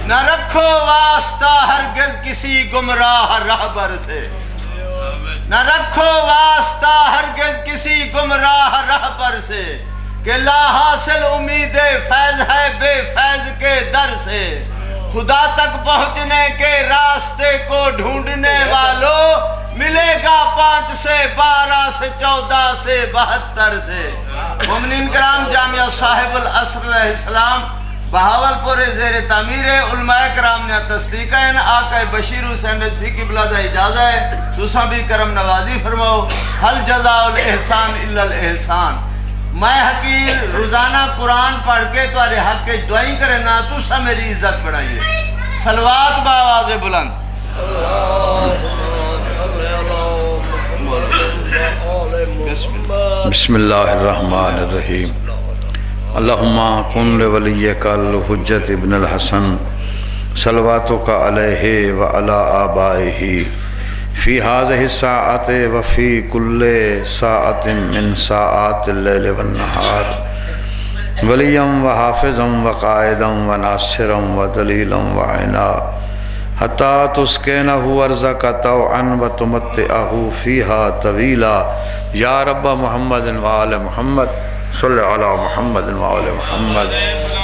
نہ رکھو واسطہ ہرگز کسی گمراہ رہبر سے، نہ رکھو واسطہ ہرگز کسی گمراہ رہبر سے، کہ لا حاصل امید فیض ہے بے فیض کے در سے، خدا تک پہنچنے کے راستے کو ڈھونڈنے والوں ملے گا 5 سے 12 سے 14 سے 72 سے۔ مومنین کرام، جامعہ صاحب العصر علیہ السلام بہاولپور زیر تعمیر، علماء کرام نے تصدیق ہے، آقا بشیر حسین رضوی کی بلادہ اجازہ ہے، تُساں بھی کرم نوازی فرماؤ۔ حل جزاء الاحسان الا الاحسان۔ میں حقیر روزانہ قرآن پڑھ کے تمہارے حق کے دعائیں کرے نا، تُساں میری عزت بڑھائیے۔ صلوات بآواز بلند۔ بسم اللہ الرحمن الرحیم۔ اللہم کن لولیک الحجت ابن الحسن صلواتک علیہ وعلی آبائہ فی هذه الساعت وفی کل ساعت من ساعات اللیل والنہار ولیا وحافظا وقائدا وناصرا ودلیلا وعنا حتی تسکنہ ارضک طوعا وتمتعہ فیہا طویلا یا رب محمد وآل محمد صلی علی محمد وآل محمد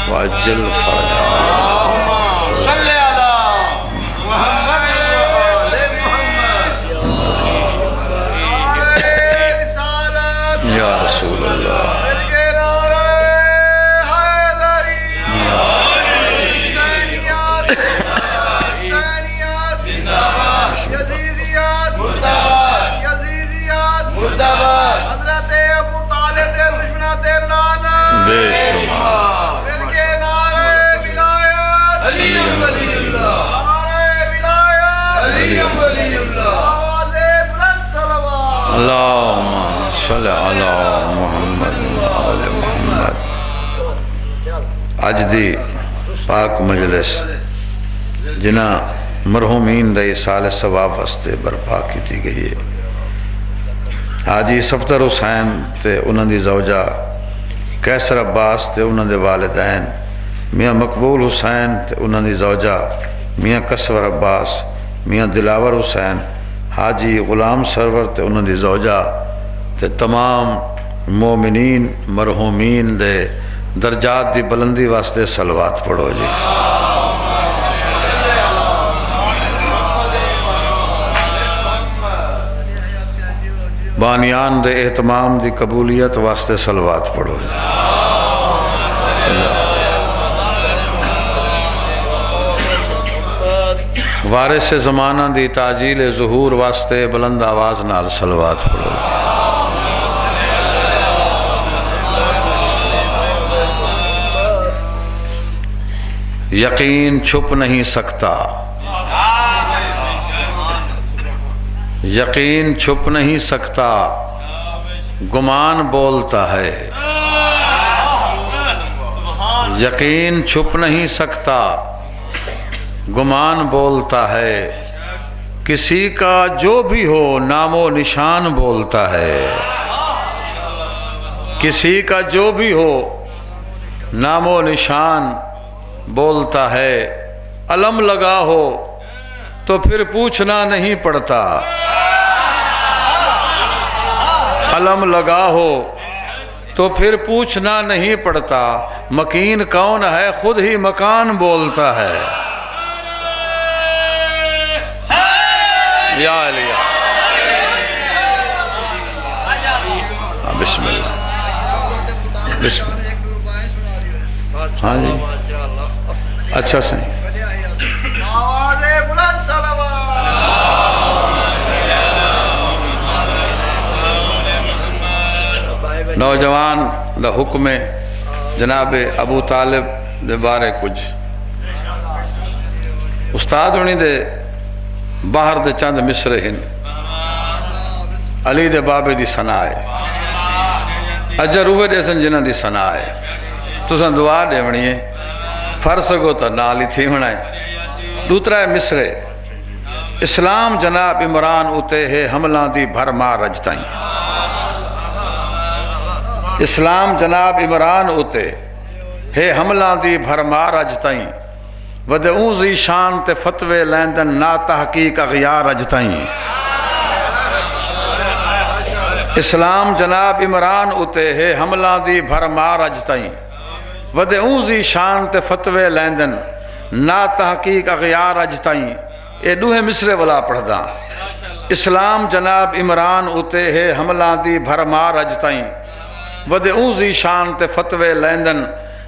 وعجل فرجہ صلی علی محمد یا رسول اللہ حضرت ابو طالب دشمنات لانا بے شمار مل کے نعرے ولایت علی ولی اللہ، نعرے ولایت علی ولی اللہ، آواز بلند صلوات اللہم صلی علی محمد وآل محمد۔ اج دی پاک مجلس جنہ مرحومین دے سال ثواب واسطے برپا کی گئی ہے، حاجی صفدر حسین تے انہاں دی زوجہ قیصر عباس تے انہاں دے والدین میاں مقبول حسین تے انہاں دی زوجہ میاں قصور عباس، میاں دلاور حسین، حاجی غلام سرور تے انہاں دی زوجہ تے تمام مومنین مرحومین دے درجات دی بلندی واسطے صلوات پڑھو جی۔ بانیان دے اہتمام دی قبولیت واسطے صلوات پڑھو جی۔ وارث زمانہ دی تاجیل ظہور واسطے بلند آواز نال صلوات پڑھو جی۔ یقین چھپ نہیں سکتا، یقین چھپ نہیں سکتا، گمان بولتا ہے۔ یقین چھپ نہیں سکتا، گمان بولتا ہے، کسی کا جو بھی ہو نام و نشان بولتا ہے۔ کسی کا جو بھی ہو نام و نشان بولتا ہے، علم لگا ہو تو پھر پوچھنا نہیں پڑتا، علم لگا ہو تو پھر پوچھنا نہیں پڑتا، مکین کون ہے خود ہی مکان بولتا ہے۔ یا علی بسم اللہ بسم اللہ۔ ہاں جی اچھا صحیح۔ آواز بلند صلوات۔ نوجوان دا حکم جناب ابو طالب دے بارے کچھ استاد ہونی دے باہر دے چند مصرے ہن، علی دے بابے دی ثنا ہے، اجر اوہ دے سن جنہ دی ثنا ہے، تساں دعا دے ونی ہے، پھر سکو تا نالی تھی ونائے۔ دوسرا ہے مصرے، اسلام جناب عمران اتے ہے حملہ دی بھرما رجتائیں۔ اسلام جناب عمران اتے ہے حملہ دی بھرما رجتائیں، ود اونزی شان تے فتوے لیندن نا تحقیق اغیار اجتائیں اسلام جناب عمران اتے ہے حملہ دی بھرمار اجتائیں ود اونزی شان تے فتوے لیندن نا تحقیق اغیار اجتائیں اے دوہے مصرے والا پڑھ دا اسلام جناب عمران اتے ہے حملہ دی بھرمار اجتائیں ود اونزی شان تے فتوے لیندن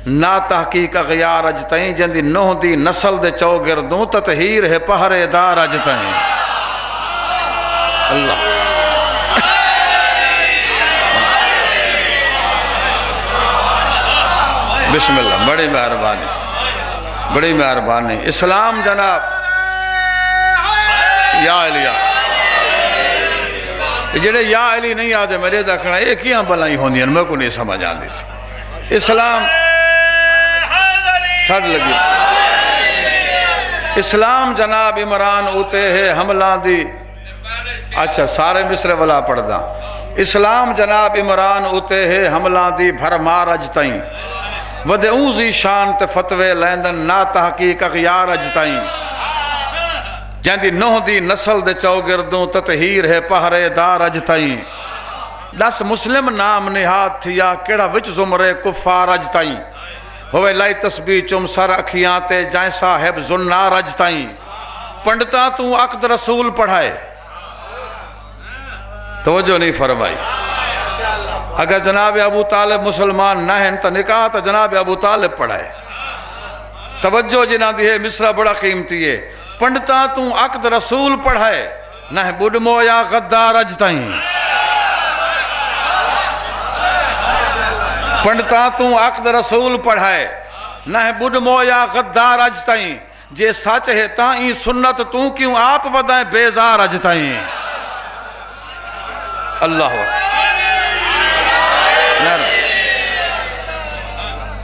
نا تحقیق اغیار اجتائیں جن دی نوہ دی نسل دے چوگردوں تطہیر ہے پہرے دار اجتائیں اللہ بسم اللہ بڑی مہربانی بڑی مہربانی اسلام جناب یا علی جڑے یا علی نہیں آدھے میرے دکھنا یہ کیاں بلائی ہونی ہیں میں کو نہیں سمجھ آندی سی اسلام ٹھڑ لگی اسلام جناب عمران اوتے ہے حملہ دی اچھا سارے مصرے والا پڑھ دا اسلام جناب عمران اوتے ہے حملہ دی بھرمار اجتائیں ود اونزی شان تے فتوے لیندن نا تحقیق اغیار اجتائیں جن دی نوہ دی نسل دے چوگردوں تطہیر ہے پہرے دار اجتائیں دس مسلم نام نہاد تھیا کیڑا وچ زمرے کفار اجتائیں ہوئے لائی تسبیح چم سر اکھیاں تے جائیں صاحب زنار اجتائیں پنڈتا تو عقد رسول پڑھائے توجہ نہیں فرمائی اگر جناب ابو طالب مسلمان نہ ہیں تو نکاح تو جناب ابو طالب پڑھائے توجہ جنہ دی ہے مصرہ بڑا قیمتی ہے پنڈتا تو عقد رسول پڑھائے نہ بڑمو یا غدار اجتائیں پنڈتا تو عقد رسول پڑھائے نہ بڑمو یا غدار اجتائیں جے سچ ہے تائیں سنت تو کیوں آپ ودائیں بیزار اجتائیں اللہ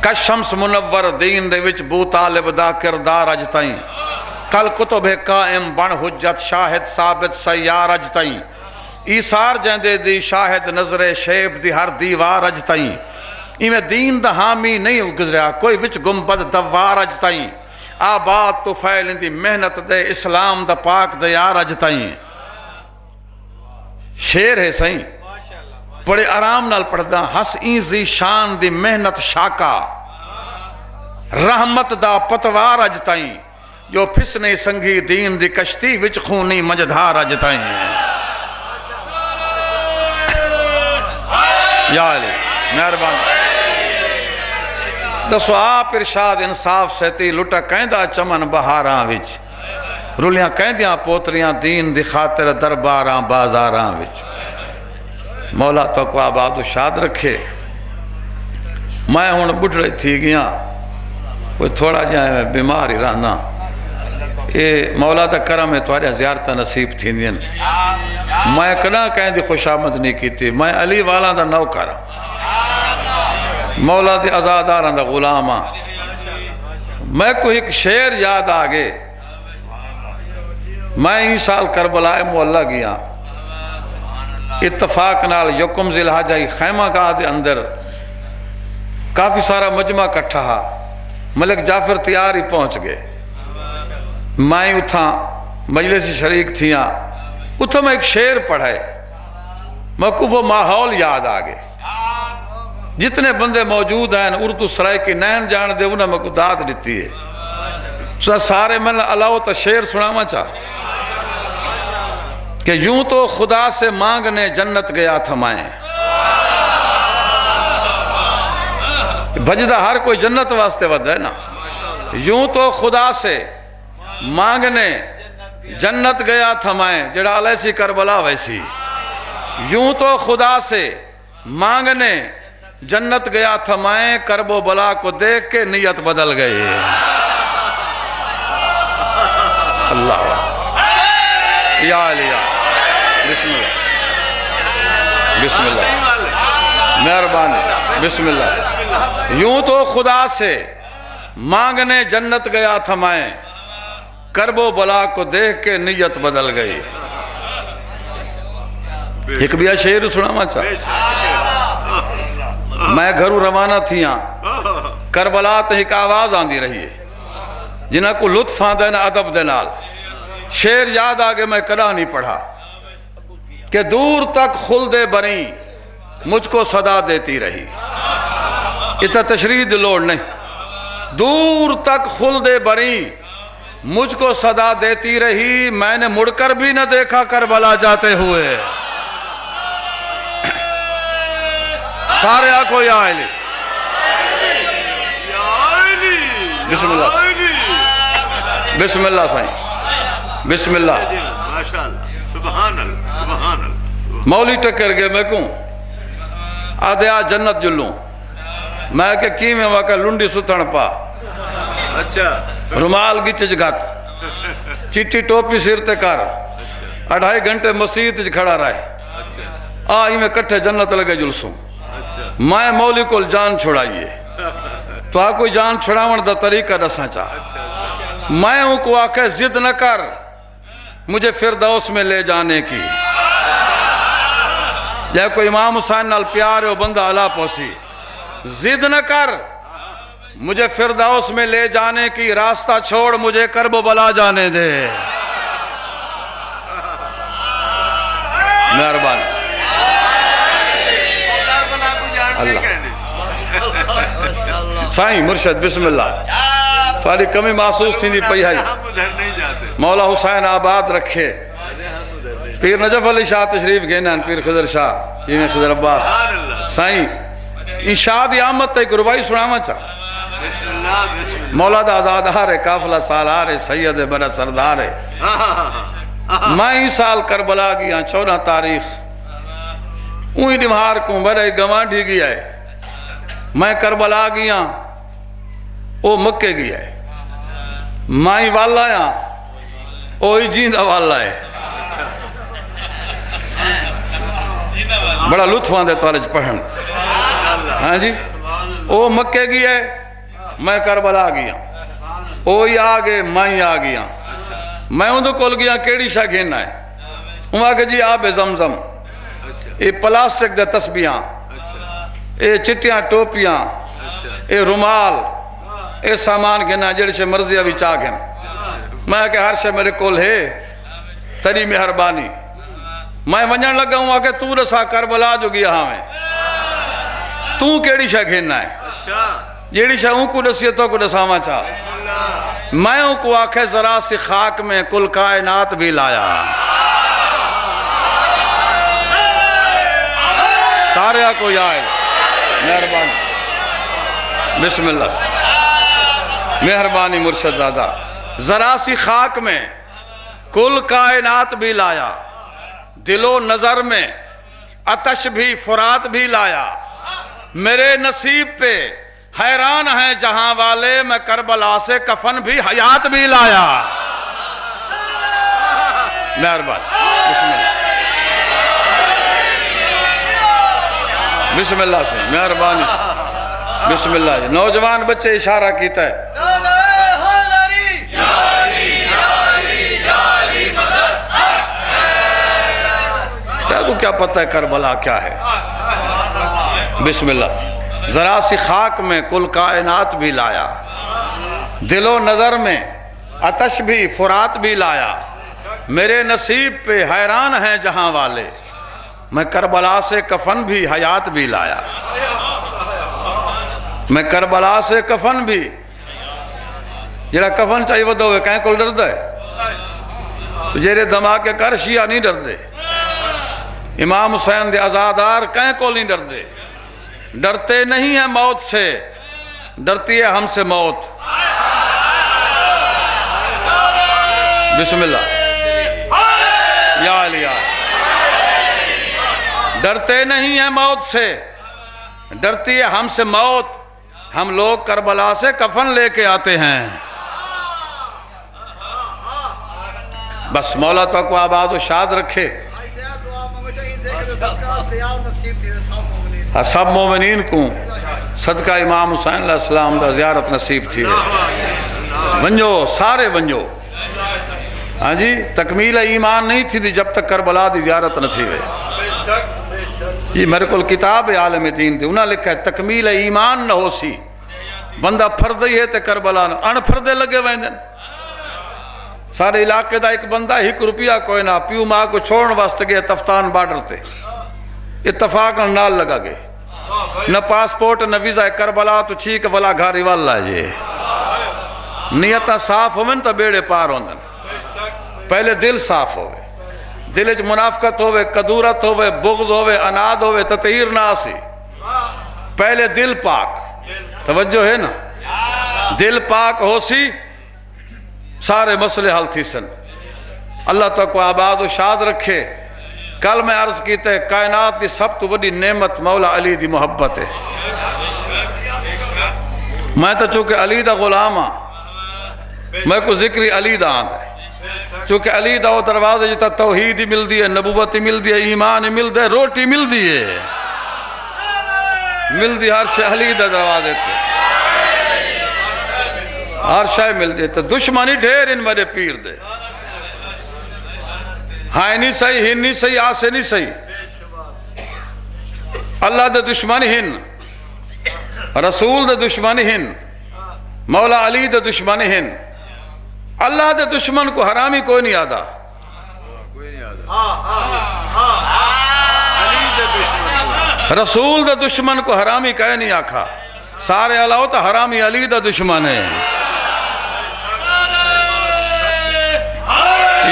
کشمس منور دین دے وچ بو طالب دا کردار اجتائیں کل کتب قائم بن حجت شاہد ثابت سیار اجتائیں ایثار جیندے دی شاہد نظر شیب دی ہر دیوار اجتائیں ایمیں دین دا حامی نہیں گزریا کوئی وچ گمبد دوار اجتائیں آباد تو فیل اندی محنت دے اسلام دا پاک دیار اجتائیں شیر ہے سائیں بڑے آرام نال پڑھدا ہس اینزی شان دی محنت شاکا رحمت دا پتوار اجتائیں جو پھسنے سنگی دین دی کشتی وچ خونی مجدھار اجتائیں یا علی مہربان دسو آپ ارشاد انصاف سہتی لٹا کہندہ چمن بہاراں وچ رولیاں کہندیاں پوتریاں دین دی خاطر درباراں بازاراں وچ مولا تو کو آباد و شاد رکھے میں ہون بڑھڑی تھی گیا کوئی تھوڑا جائے میں بیمار ہی رہنا یہ مولا دا کرم ہے توارے زیارتہ نصیب تھی دین میں کنا کہیں دی خوش آمد نہیں کی تھی میں علی والا دا نو کرا مولا دی ازاداران دا غلامہ میں کو ایک شعر یاد آگے میں ہی سال کربلائے مولا گیا اتفاق نال یکم ذی الحجہ خیمہ گاہ دے اندر کافی سارا مجمع کٹھا ملک جعفر تیاری پہنچ گئے میں اتھاں مجلس شریک تھیاں اتھاں میں ایک شعر پڑھائے میں کو وہ ماحول یاد آگے جتنے بندے موجود ہیں اردو سرائے کی نین جان دے انہیں میں کو داد دیتی ہے سارے میں اللہ تا شعر سناما چاہ کہ یوں تو خدا سے مانگنے جنت گیا تھا میں بجدہ ہر کوئی جنت واسطے ود ہے نا یوں تو خدا سے مانگنے جنت گیا تھا میں جڑا علیہ سی کربلا ویسی یوں تو خدا سے مانگنے جنت گیا تھا میں کرب و بلا کو دیکھ کے نیت بدل گئی اللہ یا علیہ بسم اللہ بسم اللہ مہربانی بسم اللہ یوں تو خدا سے مانگنے جنت گیا تھا میں کرب و بلا کو دیکھ کے نیت بدل گئی ایک بھی شعر سناما چاہ میں گھروں روانہ تھیاں کربلا تے ایک آواز آندی رہی ہے جنہاں کو لطف آندے نا ادب دے نال. شعر یاد آگے میں کدا نہیں پڑھا کہ دور تک خلد بری مجھ کو صدا دیتی رہی. اتنا تشریح دلوڑ نہیں. دور تک خلد بری مجھ کو صدا دیتی رہی، میں نے مڑ کر بھی نہ دیکھا کربلا جاتے ہوئے. سارے آنکھوں یا علی. بسم اللہ بسم اللہ سائیں بسم اللہ. سبحان اللہ سبحان اللہ. مولی ٹکر گئے میں کوں آدھے آ جنت جلوں میں کہ کی میں واقع لنڈی ستھن پا. اچھا رومال گچ گھت چٹی ٹوپی سر تے کر 2.5 گھنٹے مسیت کھڑا رہے. آئی میں کٹھے جنت لگے جلسوں. میں مولی کو جان چھڑائیے تو آ کوئی جان چھڑاون دا طریقہ دسا چاہ. میں ہوں کو آکھے ضد نہ کر مجھے فردوس میں لے جانے کی. جائے کوئی امام حسین نال پیار ہے وہ بندہ اللہ پوسی. ضد نہ کر مجھے فردوس میں لے جانے کی، راستہ چھوڑ مجھے کرب و بلا جانے دے. مہربان سائیں مرشد بسم اللہ. تھوڑی کمی محسوس تھی دی پئی ہے. مولا حسین آباد رکھے. پیر نجف علی شاہ تشریف گئے پیر خضر شاہ جی میں خضر عباس سائیں انشاد آمد تے قربائی سناما چاہ. مولا دا آزادار کافلہ سالار سید برا سردار. میں ہی سال کربلا گیا 14 تاریخ اوہی دمہار کو بڑے گواں ڈھی گیا ہے. میں کربلا گیا او مکے گیا ہے. مائی والا یا اوہی جیندہ والا ہے. بڑا لطف آندے توارج پڑھن. ہاں جی او مکے گیا ہے میں کربلا گیا. اوہی آگے میں آ گیا. میں اندھو کول گیا کیڑی شاہ گھینا ہے. وہاں کہ جی آب زمزم اے پلاسٹک دے تسبیحاں اے چٹیاں ٹوپیاں اے رومال اے سامان گھنا جڑے سے مرضی ابھی چاہ گھن. میں کہ ہر شے میرے کول ہے تری مہربانی. میں ونجن لگا ہوں آکے تو رسا کربلا جو گیا ہمیں تو کیڑی شاہ گھینا ہے جیڑی شاہ ہوں کو نصیحتوں کو نساما چاہ. میں ہوں کو آکھے ذرا سی خاک میں کل کائنات بھی لایا. سارے کو یاد مہربانی بسم اللہ مہربانی مرشد زادہ. ذرا سی خاک میں کل کائنات بھی لایا، دل و نظر میں آتش بھی فرات بھی لایا. میرے نصیب پہ حیران ہیں جہاں والے، میں کربلا سے کفن بھی حیات بھی لایا. مہربانی بسم اللہ بسم اللہ سے مہربانی بسم اللہ. نوجوان بچے اشارہ کیتا ہے. کیا تو کیا پتہ ہے کربلا کیا ہے. بسم اللہ سے ذرا سی خاک میں کل کائنات بھی لایا، دل و نظر میں آتش بھی فرات بھی لایا. میرے نصیب پہ حیران ہیں جہاں والے، میں کربلا سے کفن بھی حیات بھی لایا. میں کربلا سے کفن بھی جڑا کفن چاہیے وہ دو کہیں کل ڈر دے تو جیرے دماغے کر شیعہ نہیں ڈر دے. امام حسین دے آزادار کہیں کل نہیں ڈر دے. ڈرتے نہیں ہیں موت سے، ڈرتی ہے ہم سے موت. بسم اللہ یا علی یا. ڈرتے نہیں ہیں موت سے، ڈرتی ہے ہم سے موت. ہم لوگ کربلا سے کفن لے کے آتے ہیں. بس مولا تو کو آباد و شاد رکھے. سب مومنین کو صدقہ امام حسین علیہ السلام دا زیارت نصیب تھی ونجو سارے ونجو. ہاں جی تکمیل ایمان نہیں تھی جب تک کربلا دی زیارت نہ تھی وے. جی میرے کل کتاب عالم دین تھی انہاں لکھا ہے تکمیل ایمان نہ ہو سی بندہ پھردی ہے تے کربلا ان پھردے لگے ویندن سارے علاقے دا ایک بندہ 1 روپیہ کوئی نہ پیو ماں کو چھوڑن واسطے گئے تفتان بارڈر تے اتفاق نال لگا گئے نہ پاسپورٹ نہ ویزا کربلا تو چھیک ولا گھاری والا جے نیتاں صاف ہوئن تو بیڑے پار ہوندن پہلے دل صاف ہوئے دل اچ منافقت ہوئے کدورت ہوئے بغض ہوئے اناد ہوئے تطہیر نہ آسی پہلے دل پاک توجہ ہے نا دل پاک ہو سی سارے مسئلے حل تھی سن اللہ تو کو آباد و شاد رکھے کل میں عرض کیتے ہیں کائنات دی سب تو بڑی نعمت مولا علی دی محبت ہے میں تو چونکہ علی دا غلام ہاں میں کو ذکری علی دا آند ہے چونکہ علی دا وہ دروازے جتا توحید ہی مل دی ہے نبوت ہی مل دی ہے ایمان ہی مل دی ہے روٹی مل دی ہے مل دی ہر شے علی دا دروازے تے ہر شے مل دی تو دشمنی ڈھیر ان میرے پیر دے ہاں نہیں صحیح ہن نہیں صحیح آسے نہیں صحیح اللہ دے دشمن ہن رسول دے دشمن ہن مولا علی دے دشمن ہن اللہ دے دشمن کو حرامی کوئی نہیں آدھا رسول دے دشمن کو حرامی کہے نہیں آکھا سارے اللہ ہوتا حرامی علی دے دشمن ہے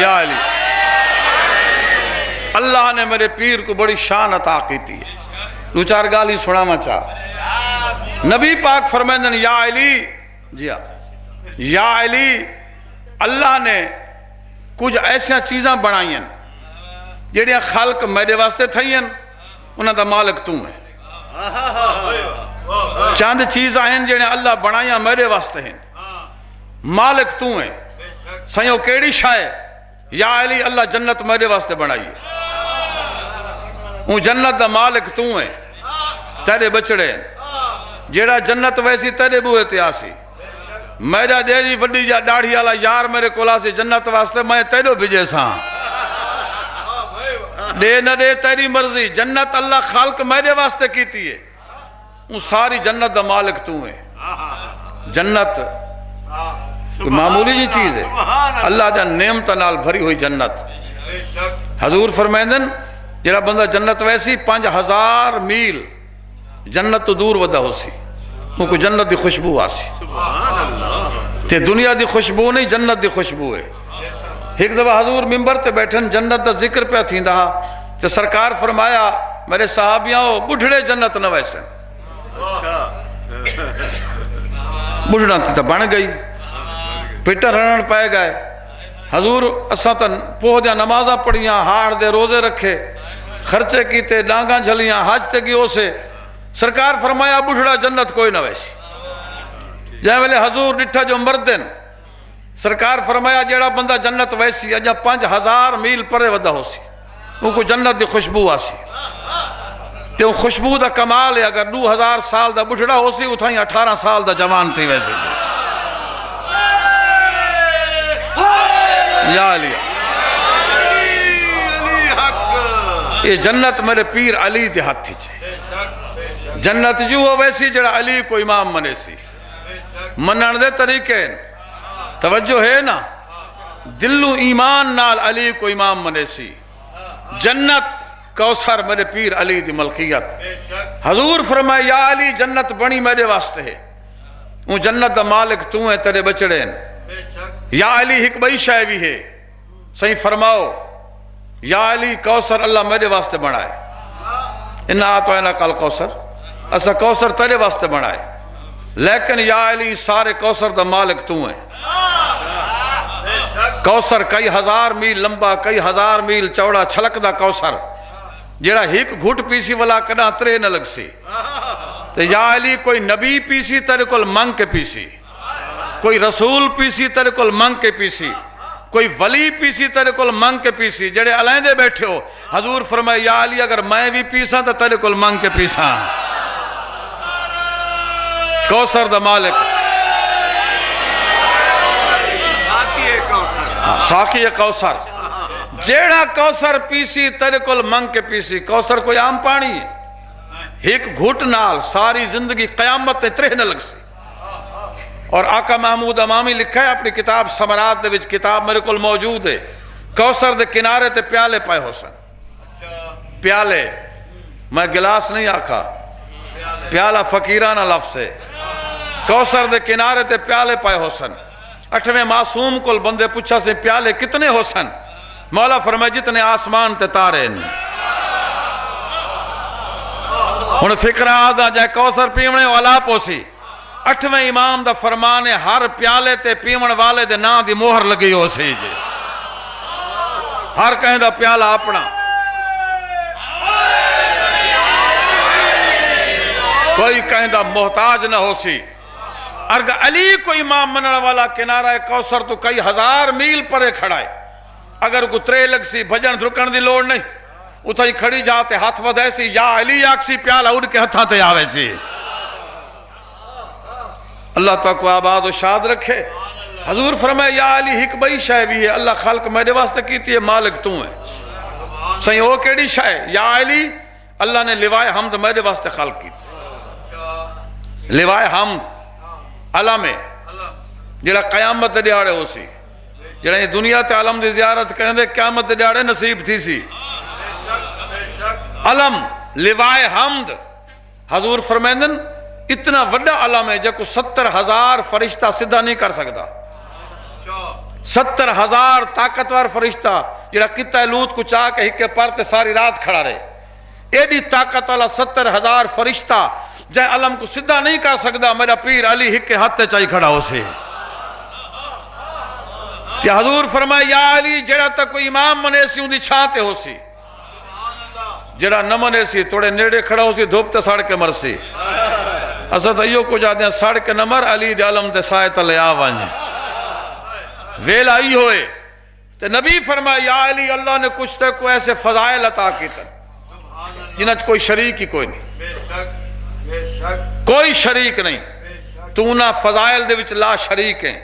یا علی اللہ نے میرے پیر کو بڑی شان عطا کیتی ہے دو چار گالی سنانا چاہ نبی پاک فرمائندن یا علی جی یا علی اللہ نے کچھ ایسا چیزاں بنائیں جڑیاں خلق میرے واسطے تھائیں انہاں دا مالک تو ہے چاند چیزاں ہیں جنہیں اللہ بنائیں میرے واسطے ہیں مالک تو ہے سیوں کیڑی شائع یا علی اللہ جنت میرے واسطے بنائیے وہ جنت دا مالک تو ہے تیرے بچڑے جیڑا جنت ویسی تیرے بوئے تیاسی میرا دیجی وڈی جا ڈاڑھی والا یار میرے کولا سے جنت واسطے میں تیرو بھیجے ساں دے نہ دے تیری مرضی جنت اللہ خالق میرے واسطے کیتی ہے وہ ساری جنت دا مالک تو ہے جنت کوئی معمولی جی چیز ہے اللہ دا نعمت نال بھری ہوئی جنت حضور فرمائندن جڑا بندہ جنت ویسی 5000 میل جنت تو دور ودا ہو سی وہ کو جنت دی خوشبو آسی تے دنیا دی خوشبو نہیں جنت دی خوشبو ہے ایک دفعہ حضور ممبر تے بیٹھن جنت دا ذکر پہ تھی دا تے سرکار فرمایا میرے صحابیاں بڑھڑے جنت نہ ویسے بڑھڑا تے بن گئی پیٹر رنن پائے گئے حضور اساں تا پوہ دیا نمازہ پڑھیاں ہاڑ دے روزے رکھے خرچے کیتے ڈانگاں جھلیاں حج تے گیو سے سرکار فرمایا بڑھڑا جنت کوئی نہ ویسی جائے ویلے حضور ڈٹھا جو مردن سرکار فرمایا جیڑا بندہ جنت ویسی اجا 5000 میل پرے ودا ہو سی ان کو جنت دی خوشبو آسی تے ان خوشبو دا کمال ہے اگر 2000 سال دا بڑھڑا ہو سی اتھائیں 18 سال دا جوان تھی ویسے یا علی یہ جنت میرے پیر علی دے ہاتھ تھی چھے جنت جو ہو ویسی جڑا علی کو امام منے سی منن دے طریقے توجہ ہے نا دلو ایمان نال علی کو امام منے سی جنت کوثر میرے پیر علی دی ملکیت حضور فرمائے یا علی جنت بنی میرے واسطے ہے وہ جنت دا مالک تو ہیں تیرے بچڑے یا علی ایک بئی شے بھی ہے صحیح فرماؤ یا علی کوثر اللہ میرے واسطے بنائے انہا آتوائنا کل کوثر ایسا کوثر تیرے واسطے بنائے لیکن یا علی سارے کوثر دا مالک تو ہیں کوثر کئی 1000 میل لمبا کئی 1000 میل چوڑا چھلک دا کوثر جیڑا ہک گھٹ پیسی والا کنا ترے نہ لگ سی تو یا علی کوئی نبی پیسی تیرے کل منگ کے پیسی کوئی رسول پیسی تیرے کل منگ کے پیسی کوئی ولی پیسی تیرے کل منگ کے پیسی جڑے علیندے بیٹھے ہو حضور فرمائے یا علی اگر میں بھی پیسا تو تیرے کل منگ کے پیسا کوثر دا مالک ساقی کوثر جیڑا کوثر پیسی تیرے کل منگ کے پیسی کوثر کوئی عام پانی ہے ایک گھٹ نال ساری زندگی قیامت ترہ نہ لگ سی اور آقا محمود امامی لکھا ہے اپنی کتاب ثمرات دے وچ، کتاب میرے کول موجود ہے، کوثر دے کنارے تے پیالے پائے ہو سن، پیالے، میں گلاس نہیں آکھا، پیالہ فقیرانہ لفظ ہے، کوثر دے کنارے تے پیالے پائے ہو سن۔ 8ویں معصوم کل بندے پوچھا سے پیالے کتنے ہو سن؟ مولا فرمائے جتنے آسمان تے تارے نے۔ ہن فکر آدھا جائے کوثر پیونے والا پوسی، 8ویں امام دا فرمان ہے ہر پیالے تے پیون والے دے نا دی مہر لگی ہو سی جی، ہر کہیں دا پیالہ اپنا، کوئی کہیں دا محتاج نہ ہو سی۔ ارگا علی کو امام منن والا کنارہ کوثر تو کئی 1000 میل پرے کھڑا ہے، اگر کو ترے لگ سی بھجن دھرکن دی لوڑ نہیں، اتھائی کھڑی جاتے ہاتھ ودھے سی یا علی آکسی پیالہ اڑ کے ہتھاں تے آوے سی۔ اللہ تعالیٰ کو آباد و شاد رکھے۔ حضور فرمائے یا علی ہک بئی شے بھی ہے، اللہ خلق میرے واسطے کیتی ہے، مالک تو ہے۔ صحیح ہو کیڑی شے؟ یا علی اللہ نے لوائے حمد میرے واسطے خلق کیتی، لوائے حمد علم ہے جڑا قیامت دے دیاڑے ہو سی، جڑا یہ دنیا تے علم دی زیارت کرنے دے قیامت دے دیاڑے نصیب تھی سی۔ علم لوائے حمد، حضور فرمیندن اتنا وڈا علم ہے جب کو 70,000 فرشتہ صدہ نہیں کر سکتا، 70,000 طاقتور فرشتہ جڑا کتا لوت کو چاہ کے ہکے پر تے ساری رات کھڑا رہے، ایڈی طاقت والا 70,000 فرشتہ جائے علم کو صدہ نہیں کر سکتا، میرا پیر علی ہکے ہاتھے چاہی کھڑا ہو سی۔ کہ حضور فرمائے یا علی جڑا تک کوئی امام منے سی اندھی چھانتے ہو سی، جڑا نہ منے سی توڑے نیڑے کھڑا ہو سی دھوپتے سڑ کے مر سی۔ اسد ایو کو جاتے ہیں سڑ کے نمر علی دے علم دے سائے تلے آوانج ویل آئی ہوئے تو نبی فرمائے یا علی اللہ نے کچھ تے کو ایسے فضائل عطا کی تن جنہاں کوئی شریک ہی کوئی نہیں، کوئی شریک نہیں، تو نہ فضائل دے وچ لا شریک ہیں،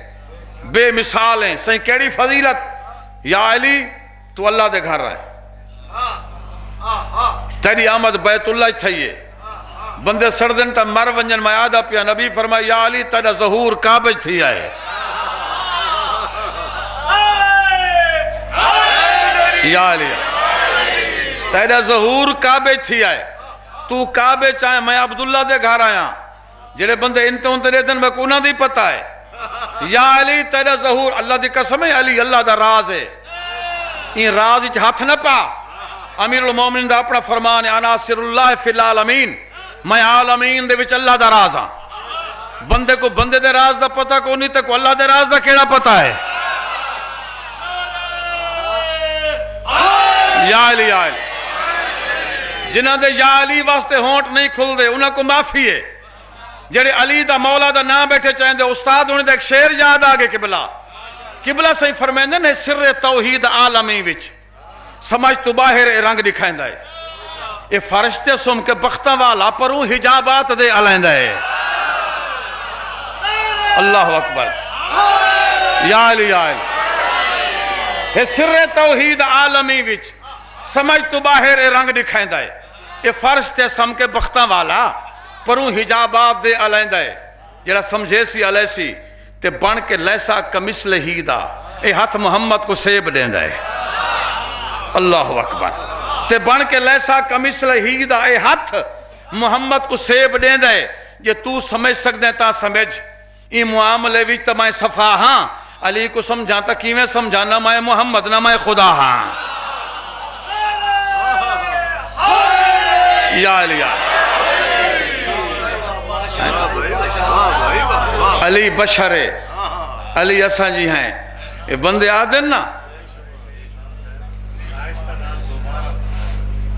بے مثال ہیں۔ صحیح کیڑی فضیلت؟ یا علی تو اللہ دے گھر رہے، تیری آمد بیت اللہ تھئیے، بندے سردن تا مر ونجن میں آدھا پیا، نبی فرمائے یا علی تیرا ظہور کعبہ تھی آئے، یا علی تیرا ظہور کعبہ تھی آئے، تو کعبہ چاہے میں عبداللہ دے گھر آیا، جڑے بندے انتوں تیرے دن میں کونا دی پتہ ہے، یا علی تیرا ظہور اللہ دی قسم ہے، علی اللہ دا راز ہے، این راز اچھ ہاتھ نہ پا۔ امیر المومنین دا اپنا فرمان ہے انا سر اللہ فی العالمین، میں عالمین دے وچ اللہ دا راز ہاں۔ بندے کو بندے دے راز دا پتہ کو نہیں تے کو اللہ دے راز دا کیڑا پتہ ہے؟ یا علی یا علی جنہاں دے یا علی واسطے ہونٹ نہیں کھل دے انہاں کو معافی ہے، جڑے علی دا مولا دا نام بیٹھے چاہیں دے استاد ہونے دے ایک شعر یاد آگے قبلہ صحیح فرمیندے نے سر توحید عالمی وچ سمجھ تو باہر رنگ دکھائندہ ہے، اے فرشتے سم کے بختہ والا پروں حجابات دے علائندہ ہے۔ اللہ اکبر یا علی یا علی اے سر توحید عالمی وچ سمجھ تو باہر رنگ دکھائندہ ہے، اے فرشتے سم کے بختہ والا پروں حجابات دے علائندہ ہے، جڑا سمجھے سی علیہ سی تے بن کے لیسا کمثل ہی دا اے ہاتھ محمد کو سیب دیندہ ہے۔ اللہ اکبر تے بن کے لیسا کمثل ہی دا اے ہاتھ محمد کو سیب دیندہ ہے، یہ تو سمجھ سکتے تا سمجھ، ای معاملے وچ تا میں صفا ہاں، علی کو سمجھاتا کیویں سمجھانا میں محمد نہ میں خدا ہاں۔ یا علی یا علی بشر ہے، علی اساں جی ہیں، یہ بندے آدن نا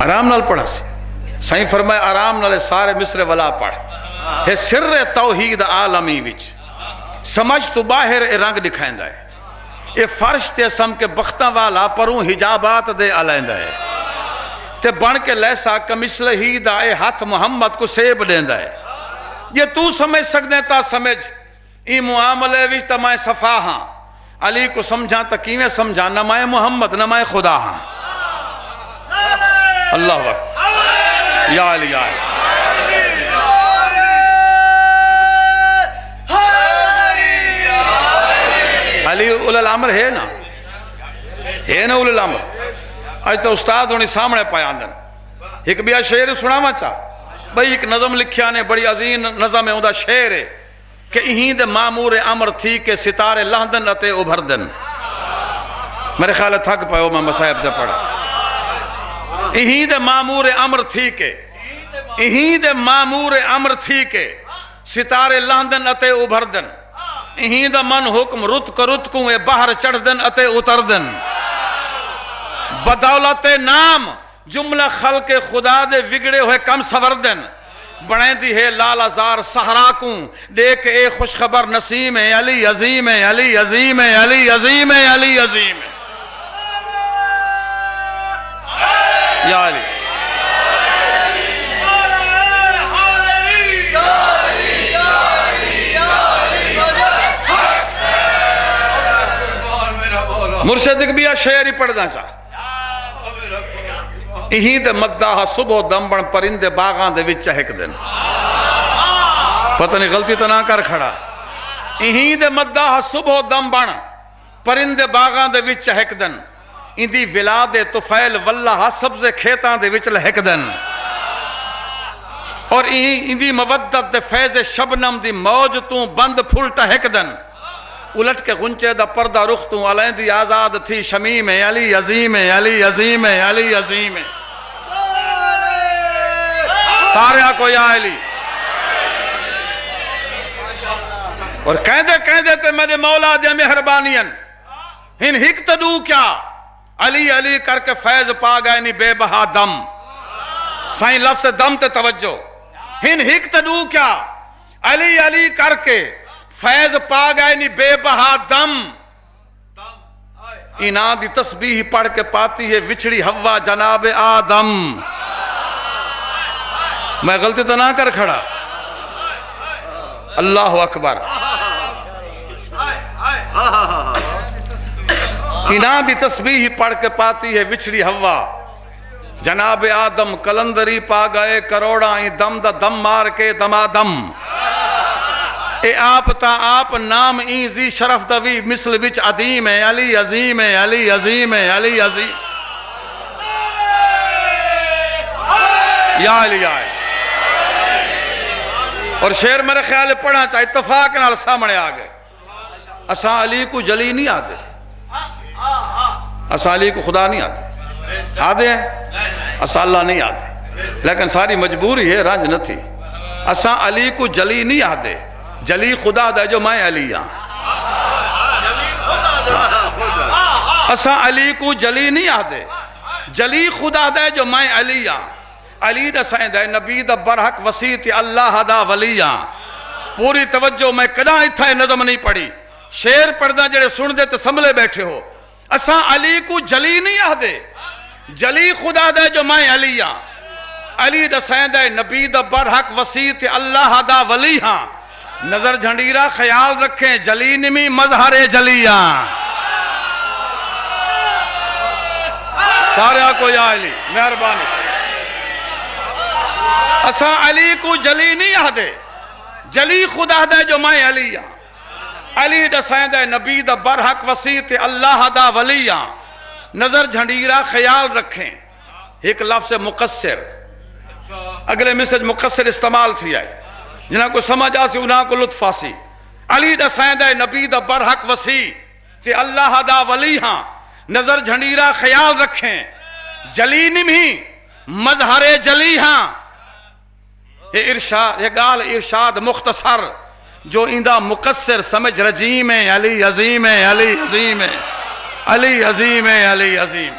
آرام نال پڑھا سی، سائیں فرمائے آرام نال سارے مصر ولا پڑھ، ہے سر توحید عالمی وچ سمجھ تو باہر رنگ دکھائندہ ہے، اے فرش تے سم کے بختہ والا پروں حجابات دے علائندہ ہے، تے بن کے لیسا کمثل ہی دا اے ہاتھ محمد کو سیب دیندہ ہے، یہ تو سمجھ سکتے تا سمجھ، ای معاملے وچ تا میں صفا ہاں، علی کو سمجھا تا کیویں سمجھانا میں محمد نہ میں خدا ہاں۔ اللہ اکبر یا علی یا علی الامر ہے نا اولی الامر اج تو استاد ہونی سامنے پایا آندن ایک بیا شعر سنا ما چاہ بھئی ایک نظم لکھیا نے بڑی عظیم نظم ہے اندہ شعر ہے کہ اہیں دے معمور امر تھی کہ ستارے لہندن اتے ابھردن میرے خیال ہے تھک پائے ہو میں مسائب سے پڑھا اہیں دے معمور امر تھی کہ ستارے لہندن اتے ابھردن اہیں دا من حکم رت کرتکوں اے باہر چڑھ دن اتے اتردن بدولت نام جملہ خلق خدا دے وگڑے ہوئے کم سوردن بڑھیں دی ہے لال ازار سہراکوں دیکھ اے خوشخبر نسیم علی عظیم علی عظیم علی عظیم علی عظیم یا علی مرشد اقبیہ شعری پڑھنا چاہ اہیں دے مداح صبح دمبن پرندے باغاں دے وچ چہک دن پتہ نہیں غلطی تو نہ کر کھڑا اہیں دے مداح صبح دمبن پرندے باغاں دے وچ چہک دن اندی ولاد طفیل واللہ سبز کھیتاں دے وچ لہک دن اور اندی مودت دے فیض شبنم دی موج توں بند پھول ٹہک دن الٹ کے غنچے دا پردہ رخ توں علائیں دی آزاد تھی شمیم علی عظیم علی عظیم علی عظیم سارے آکو یا علی اور کہندے تے میرے مولا دے مہربانین ہن ہک تدو کیا علی علی کر کے فیض پا گئے نی بے بہا دم سائیں لفظ دم تے توجہ ہن ہک تدو کیا علی علی کر کے فیض پا گئے نی بے بہا دم اینا دی تسبیح پڑھ کے پاتی ہے وچھڑی ہوا جناب آدم میں غلطی تو نہ کر کھڑا اللہ اکبر اینا دی تسبیح پڑھ کے پاتی ہے وچھڑی ہوا جناب آدم کلندری پا گئے کروڑا دم دا دم مار کے دمادم اے آپ تا آپ نام ایزی شرف دوی مثل وچ عدیم ہے علی عظیم ہے علی عظیم ہے علی عظیم یا علی آئے اور شعر میرے خیال پڑھا چاہے اتفاق نال سامنے آگئے اساں علی کو جلی نہیں آدھے اساں علی کو خدا نہیں آدھے آدھے ہیں اساں اللہ نہیں آدھے لیکن ساری مجبوری ہے رنج نہ تھی اساں علی کو جلی نہیں آدھے جلی خدا دے جو میں علی ہاں اساں علی کو جلی نہیں آدھے جلی خدا دے جو میں علی ہاں علی دسائیں دے نبی دا برحق وسیع اللہ دا ولی ہاں پوری توجہ میں کداں اتھا نظم نہیں پڑھی شعر پڑھنا جڑے سن دے تے سنبھلے بیٹھے ہو اساں علی کو جلی نہیں آدھے جلی خدا دے جو میں علی ہاں علی دسائیں دے نبی دا برحق وسیع اللہ دا ولی ہاں نظر جھنڈیرہ خیال رکھیں جلی نمی مظہر جلیاں سارے آکو یا علی مہربانی اساں علی کو جلی نہیں آدھے جلی خدا دے جو میں علی ہاں علی دسائیں دے نبی دا برحق وسیع اللہ دا ولی ہاں نظر جھنڈیرہ خیال رکھیں ایک لفظ مقصر اگلے مسج مقصر استعمال تھی آئے جنہاں کو سمجھ آسی انہاں کو لطف آسی علی دسائیں دے نبی دا برحق وسیع تے اللہ دا ولی ہاں نظر جھنڈیرہ خیال رکھیں جلی نمی مظہر جلی ہاں یہ گال ارشاد مختصر جو اندہ مقصر سمجھ رجیم ہے علی عظیم ہے علی عظیم ہے علی عظیم ہے علی عظیم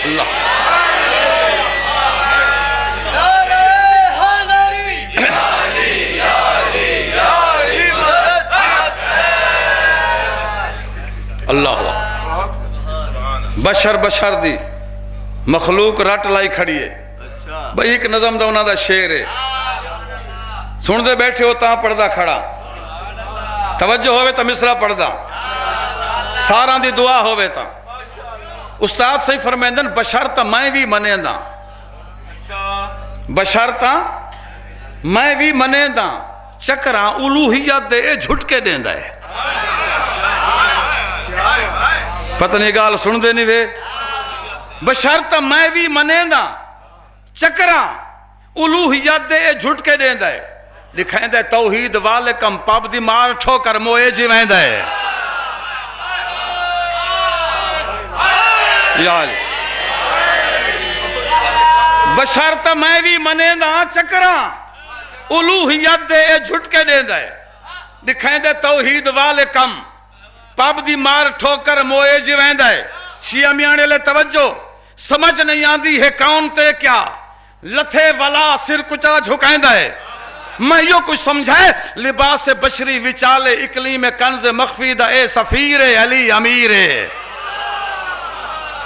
اللہ اللہ بشر دی مخلوق رٹ لائی کھڑی ہے بھئی ایک نظم دا انہاں دا شعر ہے سن دے بیٹھے ہو تاں پڑھدا کھڑا توجہ ہوئے تا مصرع پڑھدا ساراں دی دعا ہوئے تا استاد صحیح فرمیندن بشرتا میں بھی منیندہ بشرتا میں بھی منیندہ چکراں الوہیت دے جھٹکے دیندہ ہے پتہ نہیں گال سن دے نہیں وے بشرط میں بھی منے دا چکراں الوہیت دے جھٹ کے دیں دے لکھیں دے توحید والے کم پاب دی مار ٹھوکر موئے جیویں دے یا علی بشرط میں بھی منے دا چکراں الوہیت دے جھٹ کے دیں دے لکھیں دے توحید والے کم پاب دی مار ٹھوکر موئے جیویں دے شیعہ میانے لے توجہ سمجھ نہیں آندی ہے کون تے کیا لتھے والا سر کچا جھکائیں دے میں یوں کچھ سمجھائے لباس بشری وچالے اقلیم کنز مخفیدہ اے سفیر علی امیر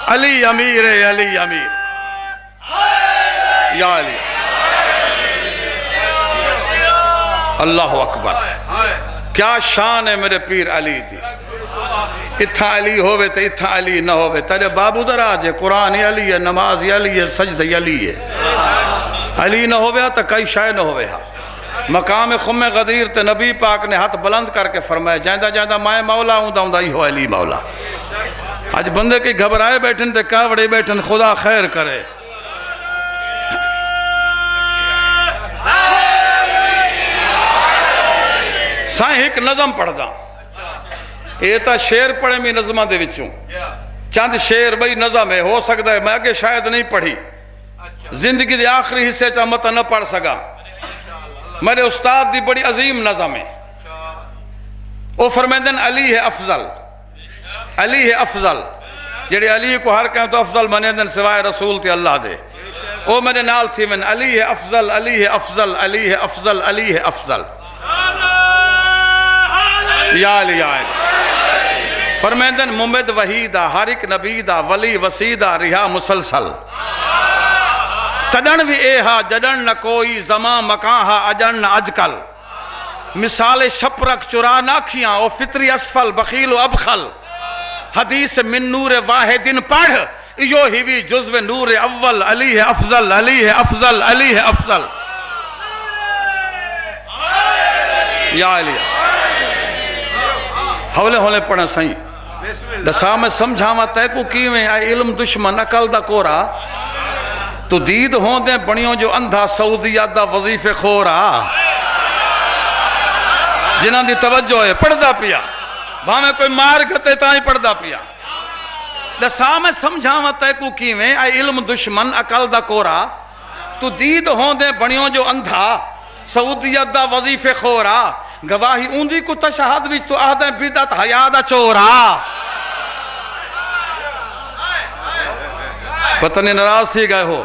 علی امیر علی امیر یا علی اللہ اکبر کیا شان ہے میرے پیر علی دی اتھا علی ہوئے تو اتھا علی نہ ہوئے تیرے بابو دراج ہے قرآن علی ہے نماز علی ہے سجدہ علی ہے علی نہ ہوئے تو کئی شائع نہ ہوئے مقام خم غدیر تے نبی پاک نے ہاتھ بلند کر کے فرمایا جائندہ جائندہ میں مولا ہوں دا ہی ہو علی مولا آج بندے کی گھبرائے بیٹھن تے کاوڑے بیٹھن خدا خیر کرے سائیں ایک نظم پڑھ دا یہ تا شیر پڑھے میں نظمہ دے وچوں چند شیر بھئی نظم ہے ہو سکتا ہے میں آگے شاید نہیں پڑھی زندگی دے آخری حصے چاہ مت نہ پڑھ سکا میرے استاد دی بڑی عظیم نظم ہے وہ فرمیدن علی ہے افضل علی ہے افضل جڑے علی کو ہر کہیں تو افضل بنیدن سوائے رسول تے اللہ دے وہ میرے نال تھی من علی ہے افضل علی ہے افضل علی ہے افضل علی ہے افضل یا علی یا علی فرمیدن ممد وحیدہ ہر ایک نبیدہ ولی وسیدہ رہا مسلسل تڈن بھی اے ہا جڈن نہ کوئی زمان مکان ہا اجن نہ اجکل مثال شپرک چرا ناکھیاں او فطری اسفل بخیل و ابخل حدیث من نور واحدن پڑھ ایو ہی بھی جزو نور اول علی ہے افضل علی ہے افضل علی ہے افضل یا علی حولے حولے پڑھیں سائیں دسا میں سمجھاما تے کو کیویں اے علم دشمن عقل دا کورا تو دید ہوں دیں بڑیوں جو اندھا سعودیات دا وظیف خورا جنہاں دی توجہ ہے پڑھ دا پیا بھامیں کوئی مار گھتے تائیں پڑھ دا پیا دسا میں سمجھاما تے کو کیویں اے علم دشمن عقل دا کورا تو دید ہوں دیں بڑیوں جو اندھا سعودیت دا وظیف خورا گواہی اوندی کو تشہد وچ تو آدھیں بدت حیادہ چورا پتہ نہیں نراز تھی گئے ہو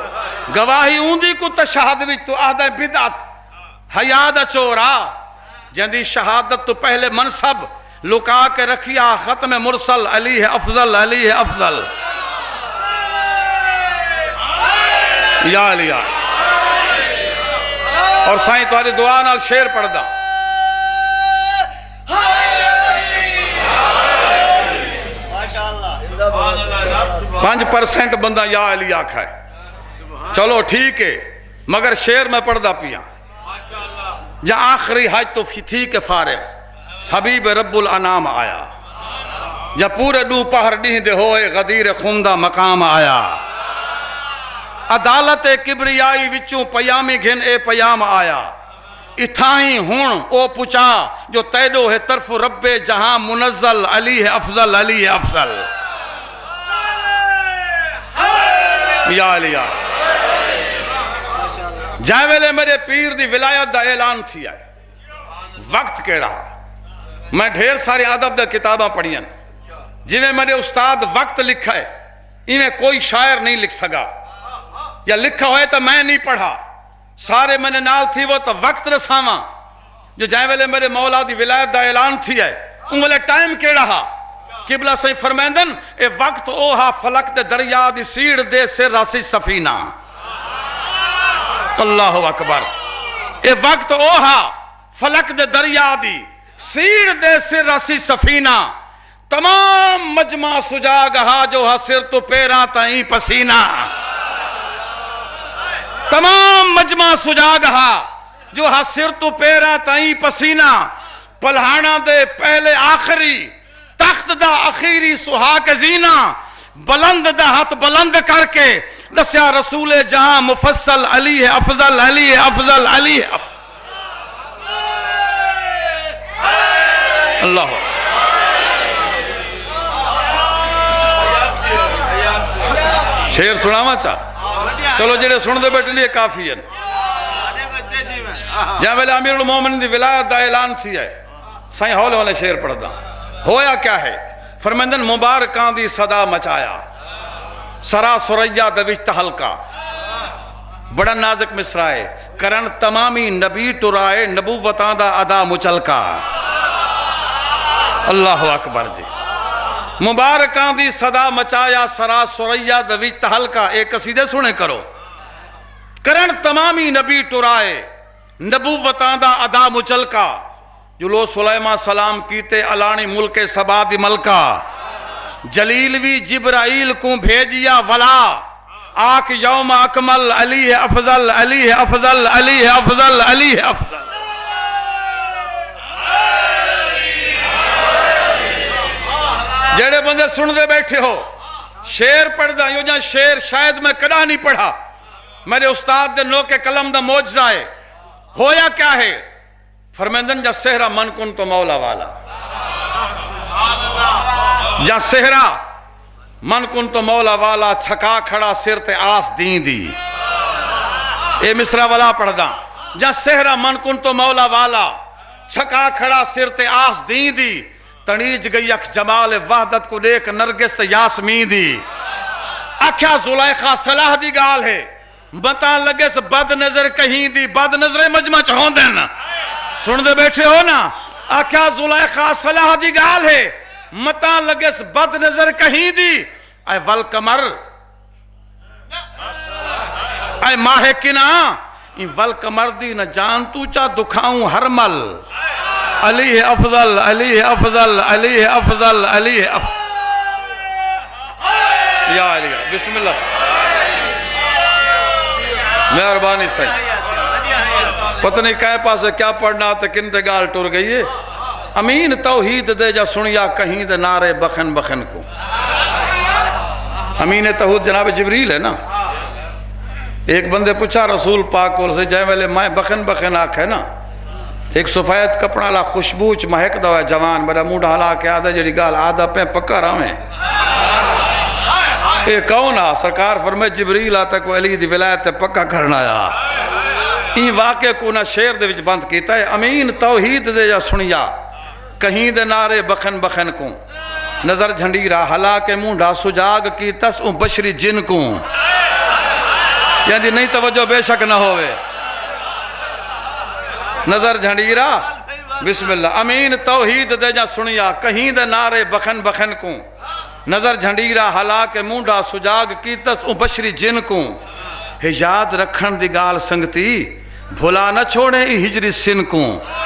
گواہی اوندی کو تشہد وچ تو آدھیں بدت حیادہ چورا جندی شہادت تو پہلے منصب لکا کے رکھیا ختم مرسل علی ہے افضل علی ہے افضل یا علی یا اور سائیں تمہاری دعا نال شیر پڑھ دا 5% بندہ یا علی آکھا ہے چلو ٹھیک ہے مگر شیر میں پڑھ دا پیا جا آخری حج تو تھی کہ فارغ حبیب رب الانام آیا جا پورے دو پہر ڈیہ دے ہوئے غدیر خندہ مقام آیا عدالت کبریائی وچوں پیامی گھن اے پیام آیا اتھائی ہون او پچا جو تیدو ہے طرف رب جہاں منزل علی ہے افضل علی ہے افضل یا علی یا جائے ویلے میرے پیر دی ولایت دا اعلان تھی آئے وقت کے رہا میں ڈھیر سارے عدب دا کتاباں پڑھیں جنہیں میرے استاد وقت لکھا ہے انہیں کوئی شاعر نہیں لکھ سکا یا لکھا ہوئے تو میں نہیں پڑھا سارے میں نے نال تھی وہ تو وقت رساواں جو جائے ویلے میرے مولا دی ولایت دا اعلان تھی ہے ان ویلے ٹائم کے رہا قبلہ سے فرمیندن اے وقت اوہا فلک دے دریا دی سیڑ دے سے راسی سفینہ اللہ اکبر اے وقت اوہا فلک دے دریا دی سیڑ دے سے راسی سفینہ تمام مجمع سجاگہا جو حسر تو پیرا تائیں پسینہ تمام مجمع سجاگہا جو حسر تو پیرا تائیں پسینہ پلہانا دے پہلے آخری تخت دا اخیری سہاگ زینہ بلند دا ہاتھ بلند کر کے دسیا رسول جہاں مفصل علی ہے افضل، علی ہے افضل، علی ہے افضل۔ اللہ شیر سناوا چاہ چلو جڑے سن دے بیٹھے لیے کافی ہے۔ جہاں ویلے امیر المومنین دی ولایت دا اعلان تھی ہے سائیں ہولے والے شیر پڑھ دا ہویا کیا ہے فرمندن مبارکاں دی صدا مچایا سرا سریا دوش تہلکا بڑا نازک مصرائے کرن تمامی نبی ٹرائے نبوتاں دا ادا مچلکا۔ اللہ اکبر جی مبارکاں دی صدا مچایا سرا سریا دوش تہلکا۔ ایک قصیدے سنے کرو کرن تمامی نبی ٹرائے نبوتاں دا ادا مچلکا جلو سلیمان سلام کیتے علانی ملک سبا دی ملکا جلیل وی جبرائیل کو بھیجیا ولا آکھ یوم اکمل علی ہے افضل، علی ہے افضل، علی ہے افضل، علی ہے افضل۔ جڑے بندے سن دے بیٹھے ہو شیر پڑھ دا یوں جہاں شیر شاید میں کدا نہیں پڑھا میرے استاد دے نو کے قلم دا موجزہ ہے۔ ہویا کیا ہے فرمیندن جا سہرہ من کن تو مولا والا، جا سہرہ من کن تو مولا والا چھکا کھڑا سر تے آس دین دی۔ اے مصرہ والا پڑھ دا جا سہرہ من کن تو مولا والا چھکا کھڑا سر تے آس دین دی تنیج گئی اک جمال وحدت کو دیکھ نرگس تے یاسمین دی۔ اکھیا زلیخا صلاح دی گال ہے بتا لگے سے بد نظر کہیں دی بد نظر مجمع چہون دینا سن دے بیٹھے ہو نا آکھیا زلیخا صلاح دی گال ہے متا لگے سے بد نظر کہیں دی اے والقمر اے ماہ کنا این والقمر دی نہ جان تو چا دکھاؤں ہر مل علی ہے افضل، علی ہے افضل، علی ہے افضل، علی ہے افضل۔ یا علی بسم اللہ مہربانی صحیح پتہ نہیں کہے پاسے کیا پڑھنا تو کن دے گال ٹر گئی ہے امین توحید دے جا سنیا کہیں دے نعرے بخن بخن کو۔ امین توحید جناب جبریل ہے نا ایک بندے پوچھا رسول پاک اور سے جائے والے مائیں بخن بخن آکھ ہے نا ایک سفید کپڑا لا خوشبوچ مہک دو ہے جوان بڑا موڈا حلا کے آدھا جڑی گال آدھا پہ پکا رامیں اے کون آ سرکار فرمائے جبریل آتا کو علی دی ولایت پکا کرنا آیا۔ این واقعے کو نہ شیر دے وچ بند کیتا ہے امین توحید دے جا سنیا کہیں دے نعرے بخن بخن کو نظر جھنڈیرہ حلا کے مونڈا سجاگ کی تس اون بشری جن کو یعنی نہیں توجہ بے شک نہ ہوئے نظر جھنڈیرہ بسم اللہ امین توحید دے جا سنیا کہیں دے نعرے بخن بخن کو نظر جھنڈیرہ حلا کے مونڈا سجاگ کی تس اون بشری جن کو یاد رکھن دی گال سنگتی بھلا نہ چھوڑے ای ہجری سن کو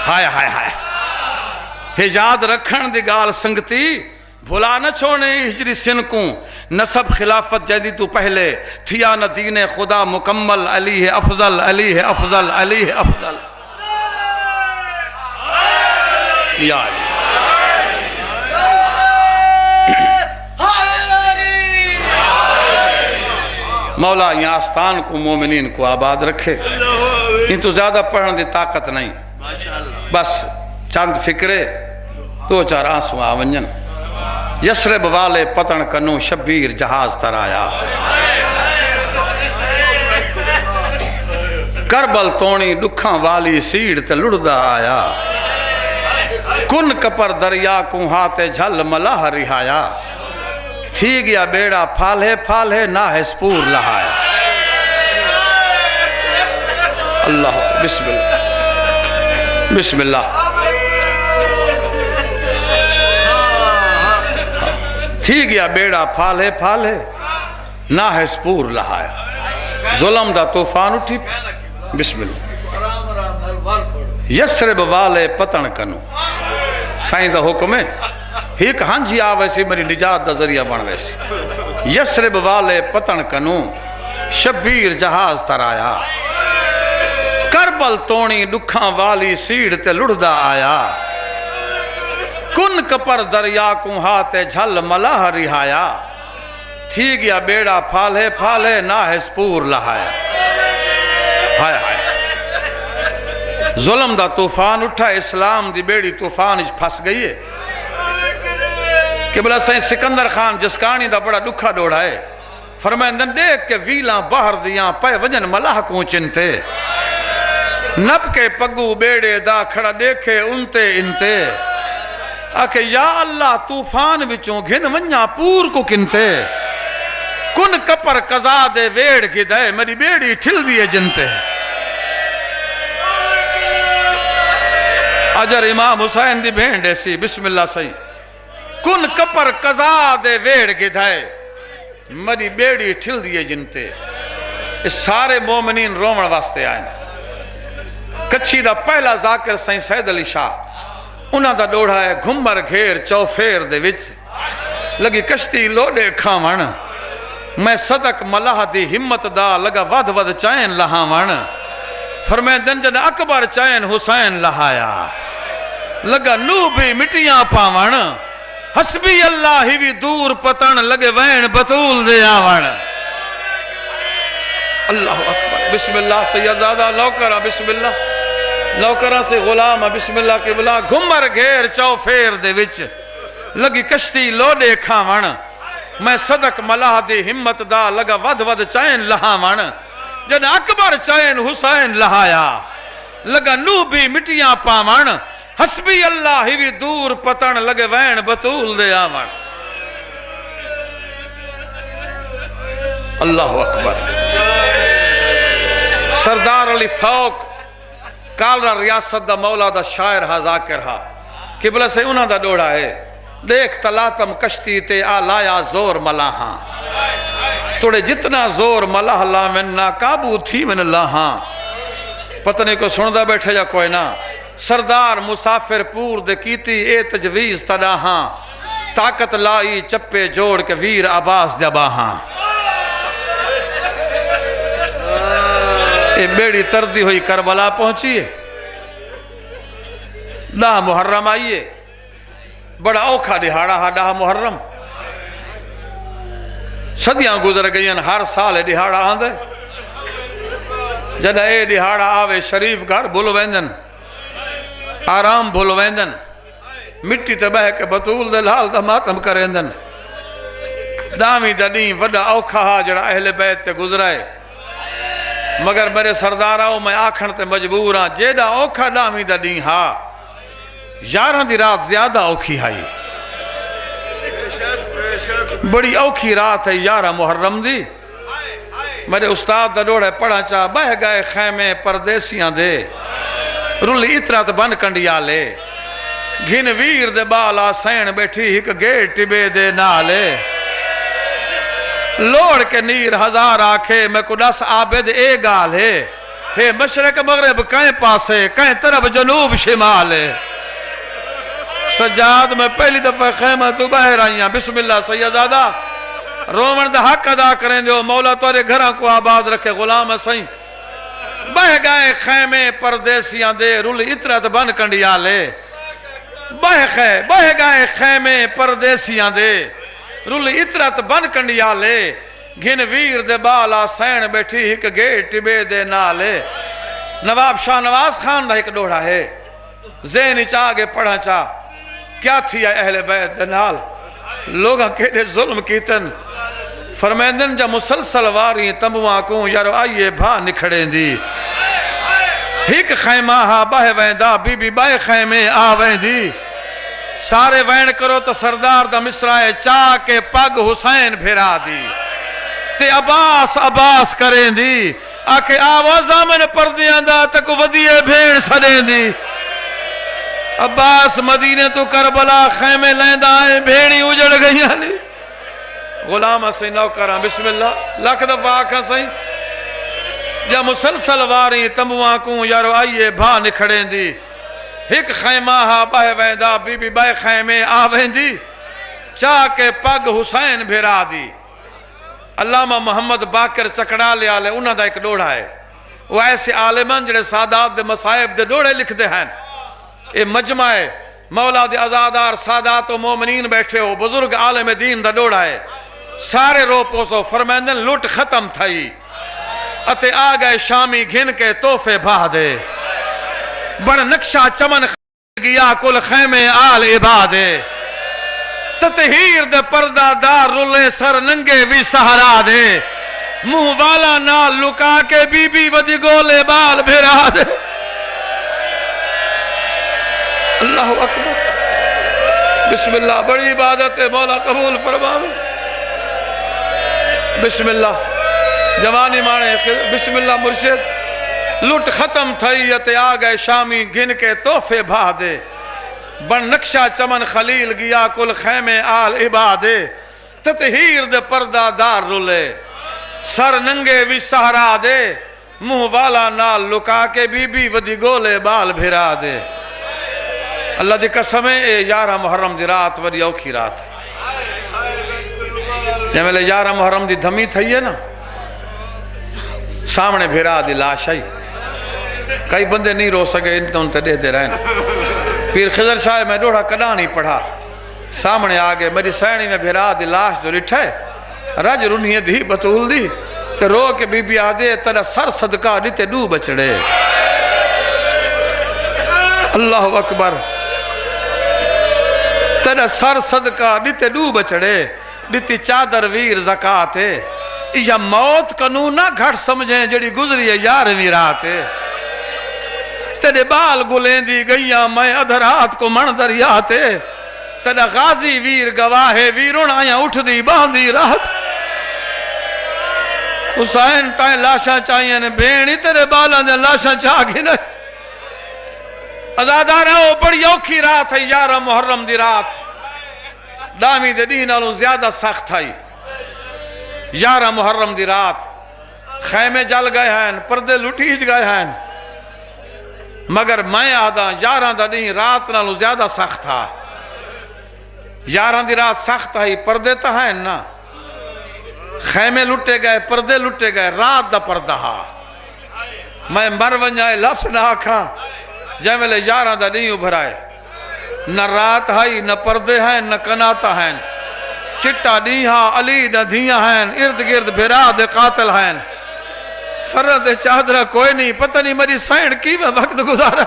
ہائے ہائے ہائے یاد رکھن دی گال سنگتی بھلا نہ چھوڑے ای ہجری سن کو نسب خلافت جدی تو پہلے تھیا نہ دین خدا مکمل علی ہے افضل علی ہے افضل علی ہے افضل یا علی مولا یہ آستان کو مومنین کو آباد رکھے ان تو زیادہ پڑھنے دی طاقت نہیں بس چند فکرے دو چار آنسو آونجن یسرب والے پتن کنو شبیر جہاز ترایا کربل تونی دکھاں والی سیڑ تے لڑدا آیا کن کپر دریا کو ہاتھ جھل ملاح رہایا تھی گیا بیڑا پھالے پھالے نہ ہے سپور لہایا اللہ بسم اللہ بسم اللہ تھی گیا بیڑا پھالے پھالے نہ ہے سپور لہایا ظلم دا طوفان اٹھی بسم اللہ یسرب والے پتن کنو سائیں دا حکم ہے ایک ہنجی آویسی میری نجات دا ذریعہ بن ویسی یسرب والے پتن کنو شبیر جہاز ترایا کربل تونی دکھاں والی سیڑ تے لڑدا آیا کن کپر دریا کو ہاتھ جھل ملاح رہایا تھی گیا بیڑا پھالے پھالے نہ ہے سپور لہایا ہائے ہائے ظلم دا طوفان اٹھا اسلام دی بیڑی طوفان اچ پھس گئی ہے قبلہ سائیں سکندر خان جس کہانی دا بڑا دکھا ڈوڑا ہے فرمائندن دیکھ کے ویلاں باہر دیاں پے وجن ملاح کو چنتے نب کے پگو بیڑے دا کھڑا دیکھے انتے انتے آکے یا اللہ طوفان وچوں گھن ونیا پور کو کنتے کن کپر قضا دے ویڑ گدے میری بیڑی ٹھل دیے جنتے اجر امام حسین دی بھینڈے سی بسم اللہ صحیح کن کپر قضا دے ویڑ گدے میری بیڑی ٹھل دیے جنتے اس سارے مومنین رومن واسطے آئیں کچھی دا پہلا ذاکر سائیں سید علی شاہ انہاں دا ڈوڑا ہے گھمر گھیر چوفیر دے وچ لگی کشتی لوڑے کھاون میں صدق ملاح دی ہمت دا لگا ود ود چائن لہاون فرمائیں دنجن اکبر چائن حسین لہایا لگا نو بھی مٹیاں پاون حسبی اللہ ہی بھی دور پتن لگے وین بطول دے آون اللہ اکبر بسم اللہ سیدزادہ لوکرہ بسم اللہ نوکرہ سے غلام بسم اللہ کے بلا گھمر گھیر چوفیر دے وچ لگی کشتی لوڑے کھاون میں صدق ملاح دی ہمت دا لگا ود ود چائن لہاون جن اکبر چائن حسین لہایا لگا نو بھی مٹیاں پاون حسبی اللہ ہی بھی دور پتن لگے وین بطول دے آون اللہ اکبر سردار علی فوق کالرا ریاست دا مولا دا شاعر ہا ذاکر ہا قبلہ سے انہاں دا ڈوڑا ہے دیکھ تلاتم کشتی تے آلایا زور ملاحاں توڑے جتنا زور ملاح لا من ناکابو تھی من لاہاں پتنے کو سندہ بیٹھے جا کوئی نا سردار مسافر پور دے کیتی اے تجویز تداہاں طاقت لائی چپے جوڑ کے ویر عباس جباہاں اے بیڑی تردی ہوئی کربلا پہنچیے ڈاہ محرم آئیے بڑا اوکھا دہاڑا ہا ڈاہ محرم صدیاں گزر گئین ہر سال دہاڑا آندے جدہ اے دہاڑا آوے شریف گھر بھول ویندن آرام بھول ویندن مٹی تے بہ کے بطول دے لال دا ماتم کریندن ڈامی دا دین وڈا اوکھا ہا جڑا اہل بیت تے گزرائے مگر میرے سرداراؤں میں آکھن تے مجبور ہاں جیڑا اوکھا ڈامی دا دین ہا یارہ دی رات زیادہ اوکھی ہائی بڑی اوکھی رات ہے یارہ محرم دی میرے استاد دا ڈوڑے پڑھا چاہ بہ گئے خیمے پردیسیاں دے رلی اترات بن کنڈیا لے گھن ویر دے بالا سین بیٹھی ہک گیٹ ٹبے دے نالے لوڑ کے نیر ہزار آکھے میں کو دس عابد اے گال ہے مشرق مغرب کہیں پاسے کہیں طرف جنوب شمال ہے سجاد میں پہلی دفعہ خیمہ تو باہر آئیاں بسم اللہ سیدزادہ رومن دا حق ادا کریں دے مولا تورے گھراں کو آباد رکھے غلام سائیں بہ گئے خیمے پردیسیاں دے رول اترات بن کنڈیا لے بہ گئے خیمے پردیسیاں دے رول اترات بن کنڈیا لے گھن ویر دے بالا سین بیٹھی ہک گیٹ ٹبے دے نالے نواب شاہ نواز خان دا ایک ڈوڑا ہے ذہن چاہ گے پڑھا چاہ کیا تھی اہل بیت دنال لوگاں کہنے ظلم کیتن فرمیندن جا مسلسل واری تموان کو یارو آئیے بھا نکھڑیں دی ہک خیمہ ہا بہ ویندہ بی بی بائے خیمے آ ویندی سارے وین کرو تو سردار دا مصرائے چاہ کے پگ حسین بھیرا دی تے عباس عباس کریں دی آکے آوازہ میں نے پردیاں دا تک ودیے بھیڑ سڑیں دی عباس مدینے تو کربلا خیمے لیندہ آئیں بھیڑی اجڑ گئی آنی غلام حسین نوکرہ بسم اللہ لکھ دفعہ آکھا سائیں یا مسلسل واری تموان کو یارو آئیے بھا نکھڑیں دی ہک خیمہ ہا بہ ویندہ بی بی بائے خیمے آویں دی چاہ کے پگ حسین بھیرا دی علامہ محمد باقر چکڑا لے آلے انہاں دا ایک ڈوڑا ہے وہ ایسے عالمان جڑے سادات دے مصائب دے ڈوڑے لکھ دے ہیں اے مجمع مولا دے ازادار سادات و مومنین بیٹھے ہو بزرگ عالم دین دا ڈوڑا ہے سارے رو پوسو فرمیندن لٹ ختم تھائی اتے آ گئے شامی گھن کے توفے بھا دے بڑ نقشہ چمن گیا کل خیمے آل عبادے تطہیر دے پردہ دار رلے سر ننگے بھی سہرا دے منہ والا نال لکا کے بی بی ودی گولے بال بھرا دے اللہ اکبر بسم اللہ بڑی عبادت ہے مولا قبول فرماوے بسم اللہ جوانی مانے بسم اللہ مرشد لٹ ختم تھئی آ گئے شامی گن کے توفے بھا دے بن نقشہ چمن خلیل گیا کل خیمے آل عبادے تطہیر دے پردہ دار رلے سر ننگے بھی سہرا دے منہ والا نال لکا کے بی بی ودی گولے بال بھرا دے اللہ دی قسم ہے اے 11 محرم دی رات وری اوکھی رات ہے جب میں 11 محرم دی دھمی تھئی ہے نا سامنے بھیرا دی لاش آئی کئی بندے نہیں رو سکے ان تے دے دے رہے پیر خضر شاہ میں ڈوڑا کدا نہیں پڑھا سامنے آگے میری سینی میں بھیرا دی لاش جو رٹھے رج رنی دی بطول دی تے رو کے بی بی آدھے تیرا سر صدقہ دیتے ڈو بچڑے اللہ اکبر تیرا سر صدقہ دیتے ڈو بچڑے دیتی چادر ویر زکاة یا موت قانون نہ گھٹ سمجھیں جڑی گزری ہے 11ویں رات تیرے بال گلیں دی گئیاں میں ادھرات کو من دریاتے تیرا غازی ویر گواہے ویرون آیا اٹھ دی باندھی رات حسین تائیں لاشاں چاہیے نے بینی تیرے بالاں دے لاشاں چاہگی نے ازادہ رہو بڑی اوکھی رات ہے 11 محرم دی رات دامی دے دین آلوں زیادہ سخت ہے 11 محرم دی رات خیمے جل گئے ہیں پردے لٹیج گئے ہیں مگر میں آدھا 11 دا دین رات نالوں زیادہ سخت تھا 11 دی رات سخت ہے پردے تا ہیں نا خیمے لٹے گئے پردے لٹے گئے رات دا پردہ میں مر ونجائے لفظ نہ آکھاں جائے میں 11 دا دین ابھرائے نہ رات ہے نہ پردے ہیں نہ کناتا ہیں چٹا دیہا علی دا دھیاں ہیں ارد گرد بھرا دے قاتل ہیں سرد چادرہ کوئی نہیں پتہ نہیں میری سائن کی میں وقت گزارا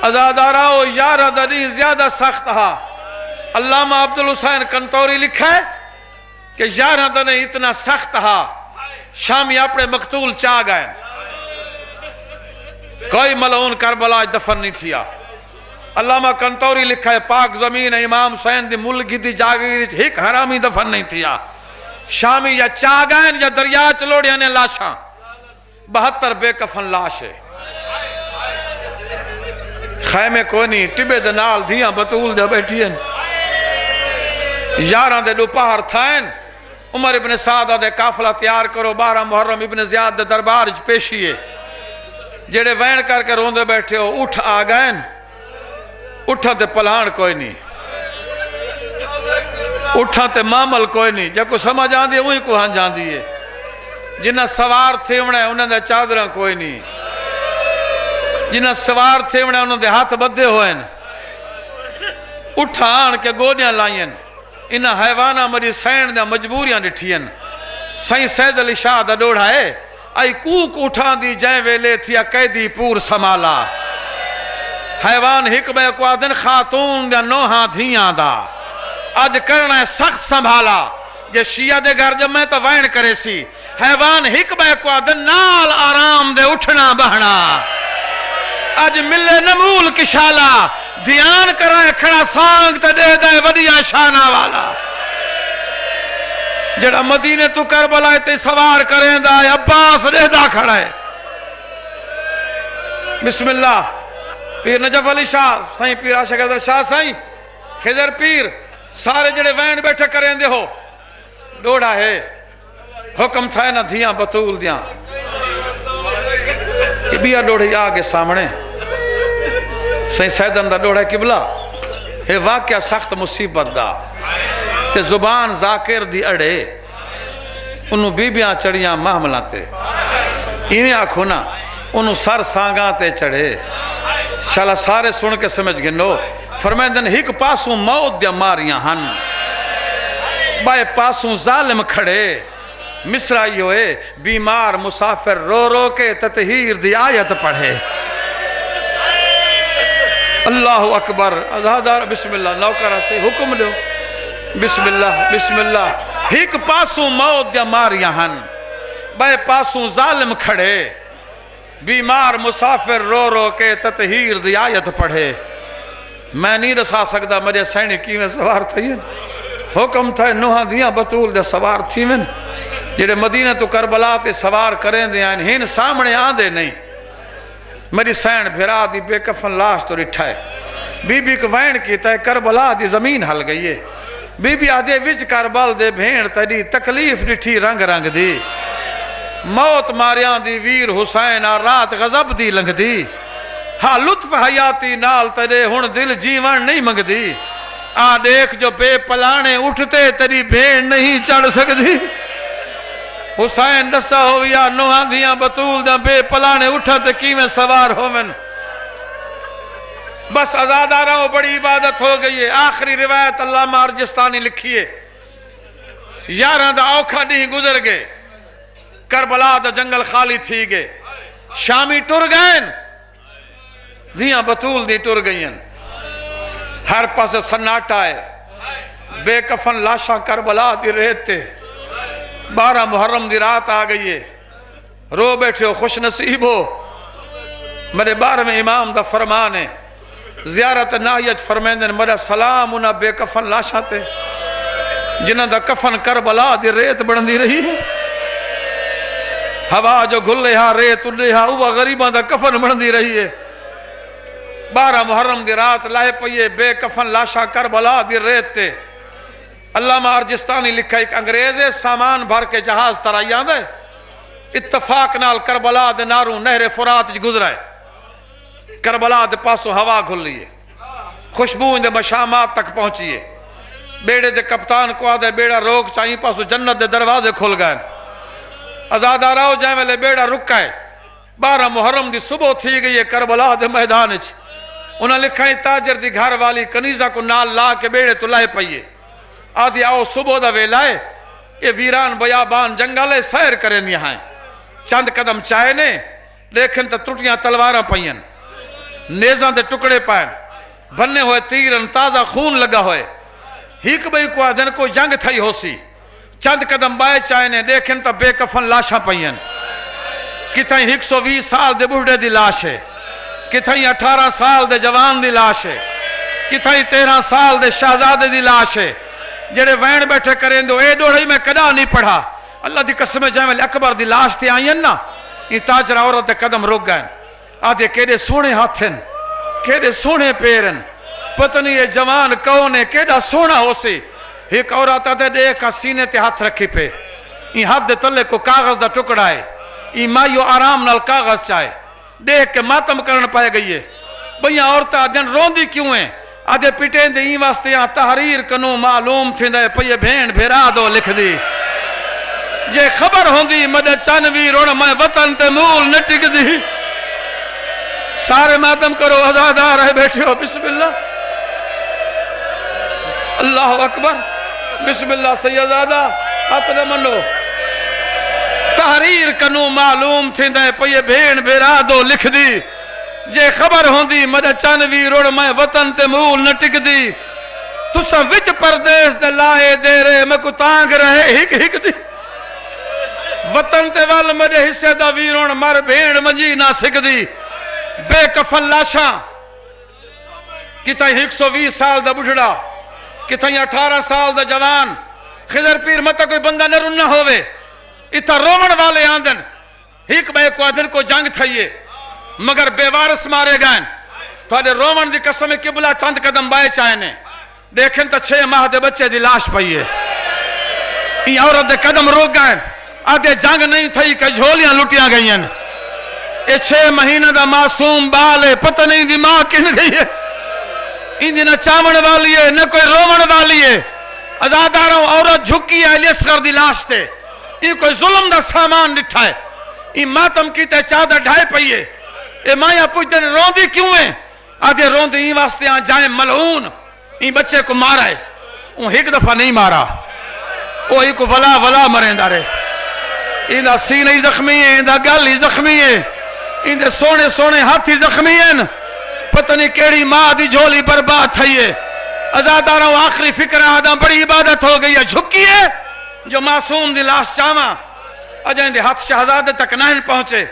ازادارہ 11 دا دین زیادہ سخت ہا علامہ عبدالحسین کنتوری لکھا ہے کہ 11 دا دین اتنا سخت ہا شامی اپنے مقتول چاہ گئے کوئی ملعون کربلا دفن نہیں تھیا علامہ کنتوری لکھا ہے پاک زمین امام حسین دی ملکی دی جاگیرچ ہک حرامی دفن نہیں تھیا شامی یا چاگین یا دریا چلوڑیا نے لاشاں 72 بے کفن لاش ہے خیمے کوئی نہیں ٹبے دنال دھیاں بطول دے بیٹھی ہیں 11 دے دوپہر تھائیں عمر ابن سعدہ دے قافلہ تیار کرو 12 محرم ابن زیاد دے دربار پیشی ہے جڑے وین کر کے روندے بیٹھے ہو اٹھ آگئیں اٹھا تے پلان کوئی نہیں اٹھا تے معامل کوئی نہیں جب کو سمجھ آن دی وہی کو ہن جان دی ہے جنہ سوار تھے انہوں نے چادرہ کوئی نہیں جنہ سوار تھے انہوں نے ہاتھ بدھے ہوئے اٹھا آن کے گوڑیاں لائیں انہا حیوانہ مری سین دے مجبوریاں ڈٹھیں سائیں سید علی شاہ دا ڈوڑا ہے آئی کوک اٹھان دی جائیں ویلے تھیا قیدی پور سمالا حیوان حکمہ کو آدن خاتون یا نوہاں دھیاں دا آج کرنا ہے سخت سنبھالا یہ شیعہ دے گھر جب میں تو وین کرے سی حیوان حکمہ کو آدن نال آرام دے اٹھنا بہنا آج ملے نمول کشالا دھیان کرائے کھڑا سانگ تے دے دے ودیا شانہ والا جڑا مدینے تو کربلا تے سوار کریں دا عباس دے دا کھڑا ہے بسم اللہ پیر نجف علی شاہ سائیں پیر عاشق حضرت شاہ سائیں خضر پیر سارے جڑے وین بیٹھے کریں دے ہو ڈوڑا ہے حکم تھا نا دھیاں بطول دیاں بیا ڈوڑی آگے سامنے سائیں سیدن دا ڈوڑا ہے قبلہ ہے واقعہ سخت مصیبت دا تے زبان ذاکر دی اڑے انہوں بیبیاں چڑیاں محملہ تے انہیں آنکھونا انہوں سر سانگاں تے چڑھے انشاءاللہ سارے سن کے سمجھ گنو فرمائندن ہک پاسوں موت دیا ماریاں ہن بائے پاسوں ظالم کھڑے مصرع یہ ہوئے بیمار مسافر رو رو کے تطہیر دی آیت پڑھے اللہ اکبر ازادار بسم اللہ نوکرہ سے حکم لو بسم اللہ ہک پاسوں موت دیا ماریاں ہن بائے پاسوں ظالم کھڑے بیمار مسافر رو رو کے تطہیر دی آیت پڑھے میں نہیں رسا سکتا میرے سینی کی میں سوار تھا حکم تھا نوہاں دیاں بطول دے سوار تھی من جڑے مدینہ تو کربلا تے سوار کریں دے آئین ہین سامنے آن دے نہیں میری سین بھرا دی بے کفن لاش تو رٹھائے بی بی کو وین کی تے کربلا دی زمین ہل گئی ہے بی بی آدھے وچ کربل دے بھین تیری تکلیف ڈٹھی رنگ رنگ دی موت ماریاں دی ویر حسین آ رات غضب دی لنگ دی ہاں لطف حیاتی نال تیرے ہن دل جیوان نہیں منگ دی آ دیکھ جو بے پلانے اٹھتے تیری بھین نہیں چڑھ سکتی حسین نسا ہویا نوہاں دیاں بطول دا بے پلانے اٹھتے کی میں سوار ہو من بس آزادہ رہو بڑی عبادت ہو گئی ہے آخری روایت علامہ ارجستانی لکھیے یاراں دا اوکھا نہیں گزر گئے کربلا دا جنگل خالی تھی گئے شامی ٹر گئن دیاں بطول دی ٹر گئین ہر پاس سناٹا ہے بے کفن لاشاں کربلا دی رہتے 12 محرم دی رات آ گئی ہے رو بیٹھے ہو خوش نصیب ہو میرے 12ویں امام دا فرمان ہے زیارت ناہیت فرمیندن میرا سلام انہا بے کفن لاشاں تے جنہ دا کفن کربلا دی ریت بڑھندی رہی ہے ہوا جو گھلے ہاں ریت انہے ہاں اوہ غریباں دا کفن بڑھندی رہی ہے 12 محرم دی رات لائے پئیے بے کفن لاشاں کربلا دی ریت تے علامہ ارجستانی لکھا ایک انگریزے سامان بھر کے جہاز ترائیاں دے اتفاق نال کربلا دے ناروں نہر فرات جی گزرائے کربلا دے پاسوں ہوا گھل لیے خوشبو دے مشامات تک پہنچیے بیڑے دے کپتان کو آدھے بیڑا روک چاہیے پاسوں جنت دے دروازے کھل گئے آزادہ راؤ جائیں میں لے بیڑا رکھائے 12 محرم دی صبح تھی گئی ہے کربلا دے میدان چ انہاں لکھائیں تاجر دی گھر والی کنیزہ کو نال لا کے بیڑے تو لائے پئیے آدھی آؤ صبح دا ویلائے یہ ویران بیابان جنگلے سیر کریں دیا ہیں چند قدم چاہے نے لیکن تا ٹوٹیاں تلواراں پئین نیزاں دے ٹکڑے پائن بننے ہوئے تیرن تازہ خون لگا ہوئے ہیک بھئی کو آدھن کو جنگ تھائی ہو سی چند قدم بائے چاہے نے لیکن تا بے کفن لاشاں پئین کتھائیں 120 سال دے بڑھڑے دی لاش ہے کتھائیں 18 سال دے جوان دی لاش ہے کتھائیں 13 سال دے شہزادے دی لاش ہے جڑے وین بیٹھے کریں دو اے دوڑائی میں کدا نہیں پڑھا اللہ دی قسم جامل اکبر دی لاش تھی آئین نا یہ تاجر عورت دے قدم رک گئن آدھے کیڑے سونے ہاتھن کیڑے سونے پیرن پتہ نہیں یہ جوان کون ہے کیڑا سونا ہو سی ایک عورت آدھے دیکھا سینے تے ہاتھ رکھی پہ یہ ہاتھ دے تلے کو کاغذ دا ٹکڑا ہے یہ مائیو آرام نال کاغذ چاہے دیکھ کے ماتم کرن پائے گئی ہے بھئیاں عورتہ آدھن روندی کیوں ہیں آدھے پیٹیں دے این واسطے یہاں تحریر کنو معلوم تھی دے پئیے بھین بھیرا دو لکھ دی جے خبر ہوندی مدے چانوی روڑ میں وطن تے مول نٹک دی سارے ماتم کرو آزادار ہے بیٹھے ہو بسم اللہ اللہ اکبر بسم اللہ سیدادہ اپنے منو تحریر کنو معلوم تھی دے پئیے بھین بھیرا دو لکھ دی جے خبر ہوندی مدہ چانوی روڑ میں وطن تے مول نہ ٹک دی تسا وچ پردیس دے لائے دے رہے میں کو تانگ رہے ہک ہک دی وطن تے وال مدہ حصے دا ویرون مر بھیڑ منجی نہ سک دی بے کفن لاشاں کتائیں 120 سال دا بڑھڑا کتائیں 18 سال دا جوان خضر پیر متا کوئی بندہ نہ رنہ ہوئے اتھا رومن والے آندن ہک بے کو آدھن کو جنگ تھائیے مگر بے وارس مارے گئن تو آدھے رومن دی قسم قبلہ چند قدم بائے چاہنے دیکھن تا 6 ماہ دے بچے دی لاش پئیے این عورت دے قدم روک گئن آدھے جنگ نہیں تھائی کہ جھولیاں لٹیاں گئین اے 6 مہینہ دا معصوم بالے پتہ نہیں دی ماں کن گئی ہے ان دی نہ چاون والی ہے نہ کوئی رومن والی ہے ازاداروں عورت جھکی ہے الیسغر دی لاش تے این کوئی ظلم دا سامان لٹھا ہے این ماتم کی تے چادر ڈھائے پئیے اے مائیاں پوچھتے ہیں روندی کیوں ہیں آدھے روندے ہی واسطے آن جائیں ملعون این بچے کو مارا ہے وہ ایک دفعہ نہیں مارا وہ ایک ولا ولا مرین دارے این دا سینہ ہی زخمی ہے این دا گل ہی زخمی ہے این دے سونے سونے ہاتھ ہی زخمی ہیں پتہ نہیں کیڑی ماں دی جھولی برباد تھئی ہے ازاداروں آخری فکر آدم بڑی عبادت ہو گئی ہے جھکی ہے جو معصوم دی لاش چاما اجائیں دے ہاتھ شہزادے تک نہیں پہنچے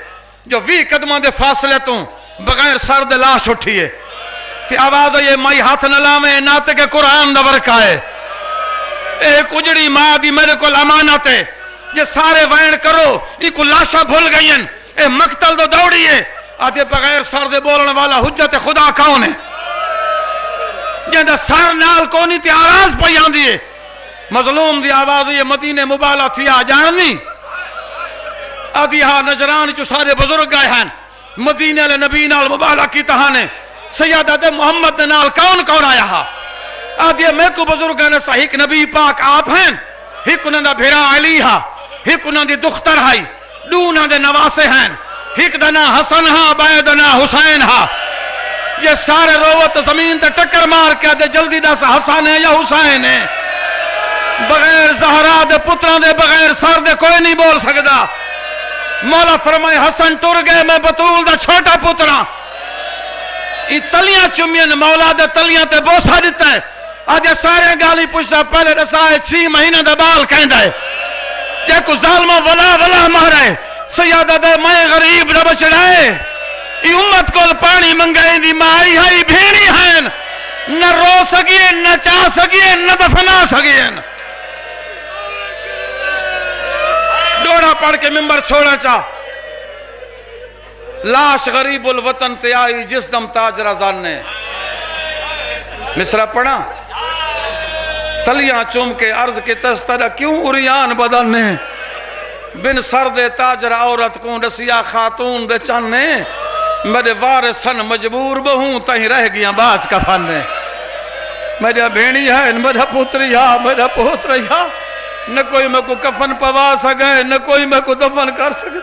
جو 20 قدموں دے فاصلے تو بغیر سر دے لاش اٹھی ہے کہ آواز یہ مائی ہاتھ نہ لامے ناتے کے قرآن دا برکہ ہے ایک اجڑی ماں دی میرے کو امانت ہے یہ سارے وین کرو یہ کو لاشاں بھول گئی ہیں اے مقتل دو دوڑی ہے آدھے بغیر سر دے بولن والا حجت خدا کون ہے جہاں سر نال کونی تی آراز پہ آن دیئے مظلوم دی آواز یہ مدینہ مبالہ تھی جاننی آدھی ہاں نجران جو سارے بزرگ گئے ہیں مدینہ لے نبی نال مبالہ کی تہانے سیادت محمد نال کون کون آیا ہا آدھی میں کو بزرگ نے سا ایک نبی پاک آپ ہیں ایک انہوں نے بھیرا علی ہا ایک انہوں نے دختر ہائی دونوں نے نواسے ہیں ایک دنا حسن ہا بائدنا حسین ہا یہ سارے روت زمین تے ٹکر مار کے دے جلدی دا سا حسن ہے یا حسین ہے بغیر زہرا دے پتران دے بغیر سر دے کوئی نہیں بول سکتا مولا فرمائے حسن ٹر گئے میں بطول دا چھوٹا پتران ای تلیاں چمین مولا دے تلیاں تے بوسا دیتا ہے آجے سارے گالی پوچھتا پہلے رسائے 6 مہینہ دے بال کہندہ ہے یہ کو ظالمہ ولا ولا مہرے سیادہ دے میں غریب دے بچڑائے ای امت کو پانی منگائیں دی مائی ہائی بھیڑی ہیں نہ رو سکیے نہ چاہ سکیے نہ دفنا سکیے ڈوڑا پڑھ کے ممبر چھوڑا چاہ لاش غریب الوطن تے آئی جس دم تاج رازان نے مصرع پڑھا تلیاں چوم کے عرض کے تسترہ کیوں اریان بدن نے بن سرد تاجر عورت کو رسیا خاتون دے چانے میرے وارثن مجبور بہوں تہیں رہ گیا باج کفن نے میرا بھینی ہے میرا پوتری ہے میرا پوتری ہے نہ کوئی میں کو کفن پوا سکے نہ کوئی میں کو دفن کر سکے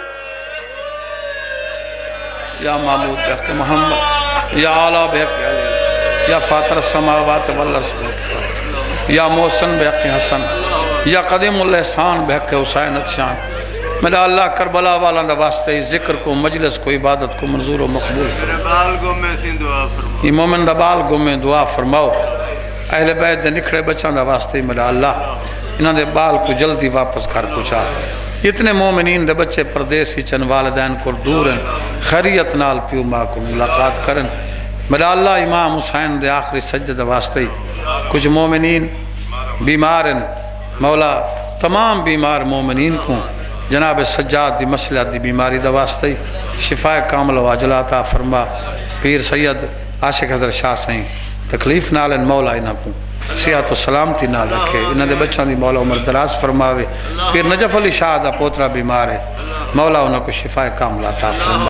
یا معبود بحق محمد یا اعلیٰ بحق علی یا فاطر السماوات والارض یا محسن بحق حسن یا قدیم الاحسان بحق حسین اتشان میرا اللہ کربلا والا نواستے ذکر کو مجلس کو عبادت کو منظور و مقبول فرماؤ یہ مومن دبال گو میں دعا فرماؤ اہل بیت دے نکھڑے بچان نواستے میرا اللہ انہاں دے بال کو جلدی واپس گھر پہنچا اتنے مومنین دے بچے پردیسی چن والدین کو دور ہیں خیریت نال پیو ماں کو ملاقات کرن میرا اللہ امام حسین دے آخری سجدہ واسطے کچھ مومنین بیمار ہیں مولا تمام بیمار مومنین کو جناب سجاد دی مسئلہ دی بیماری دا واسطے شفاء کامل و عاجلہ عطا فرما پیر سید عاشق حضرت شاہ سائیں تکلیف نالن مولا انہاں کو صحت و سلامتی نہ رکھے انہاں دے بچوں دی مولا عمر دراز فرماوے پیر نجف علی شاہ دا پوترا بیمار ہے مولا انہاں کو شفاء کامل عطا فرما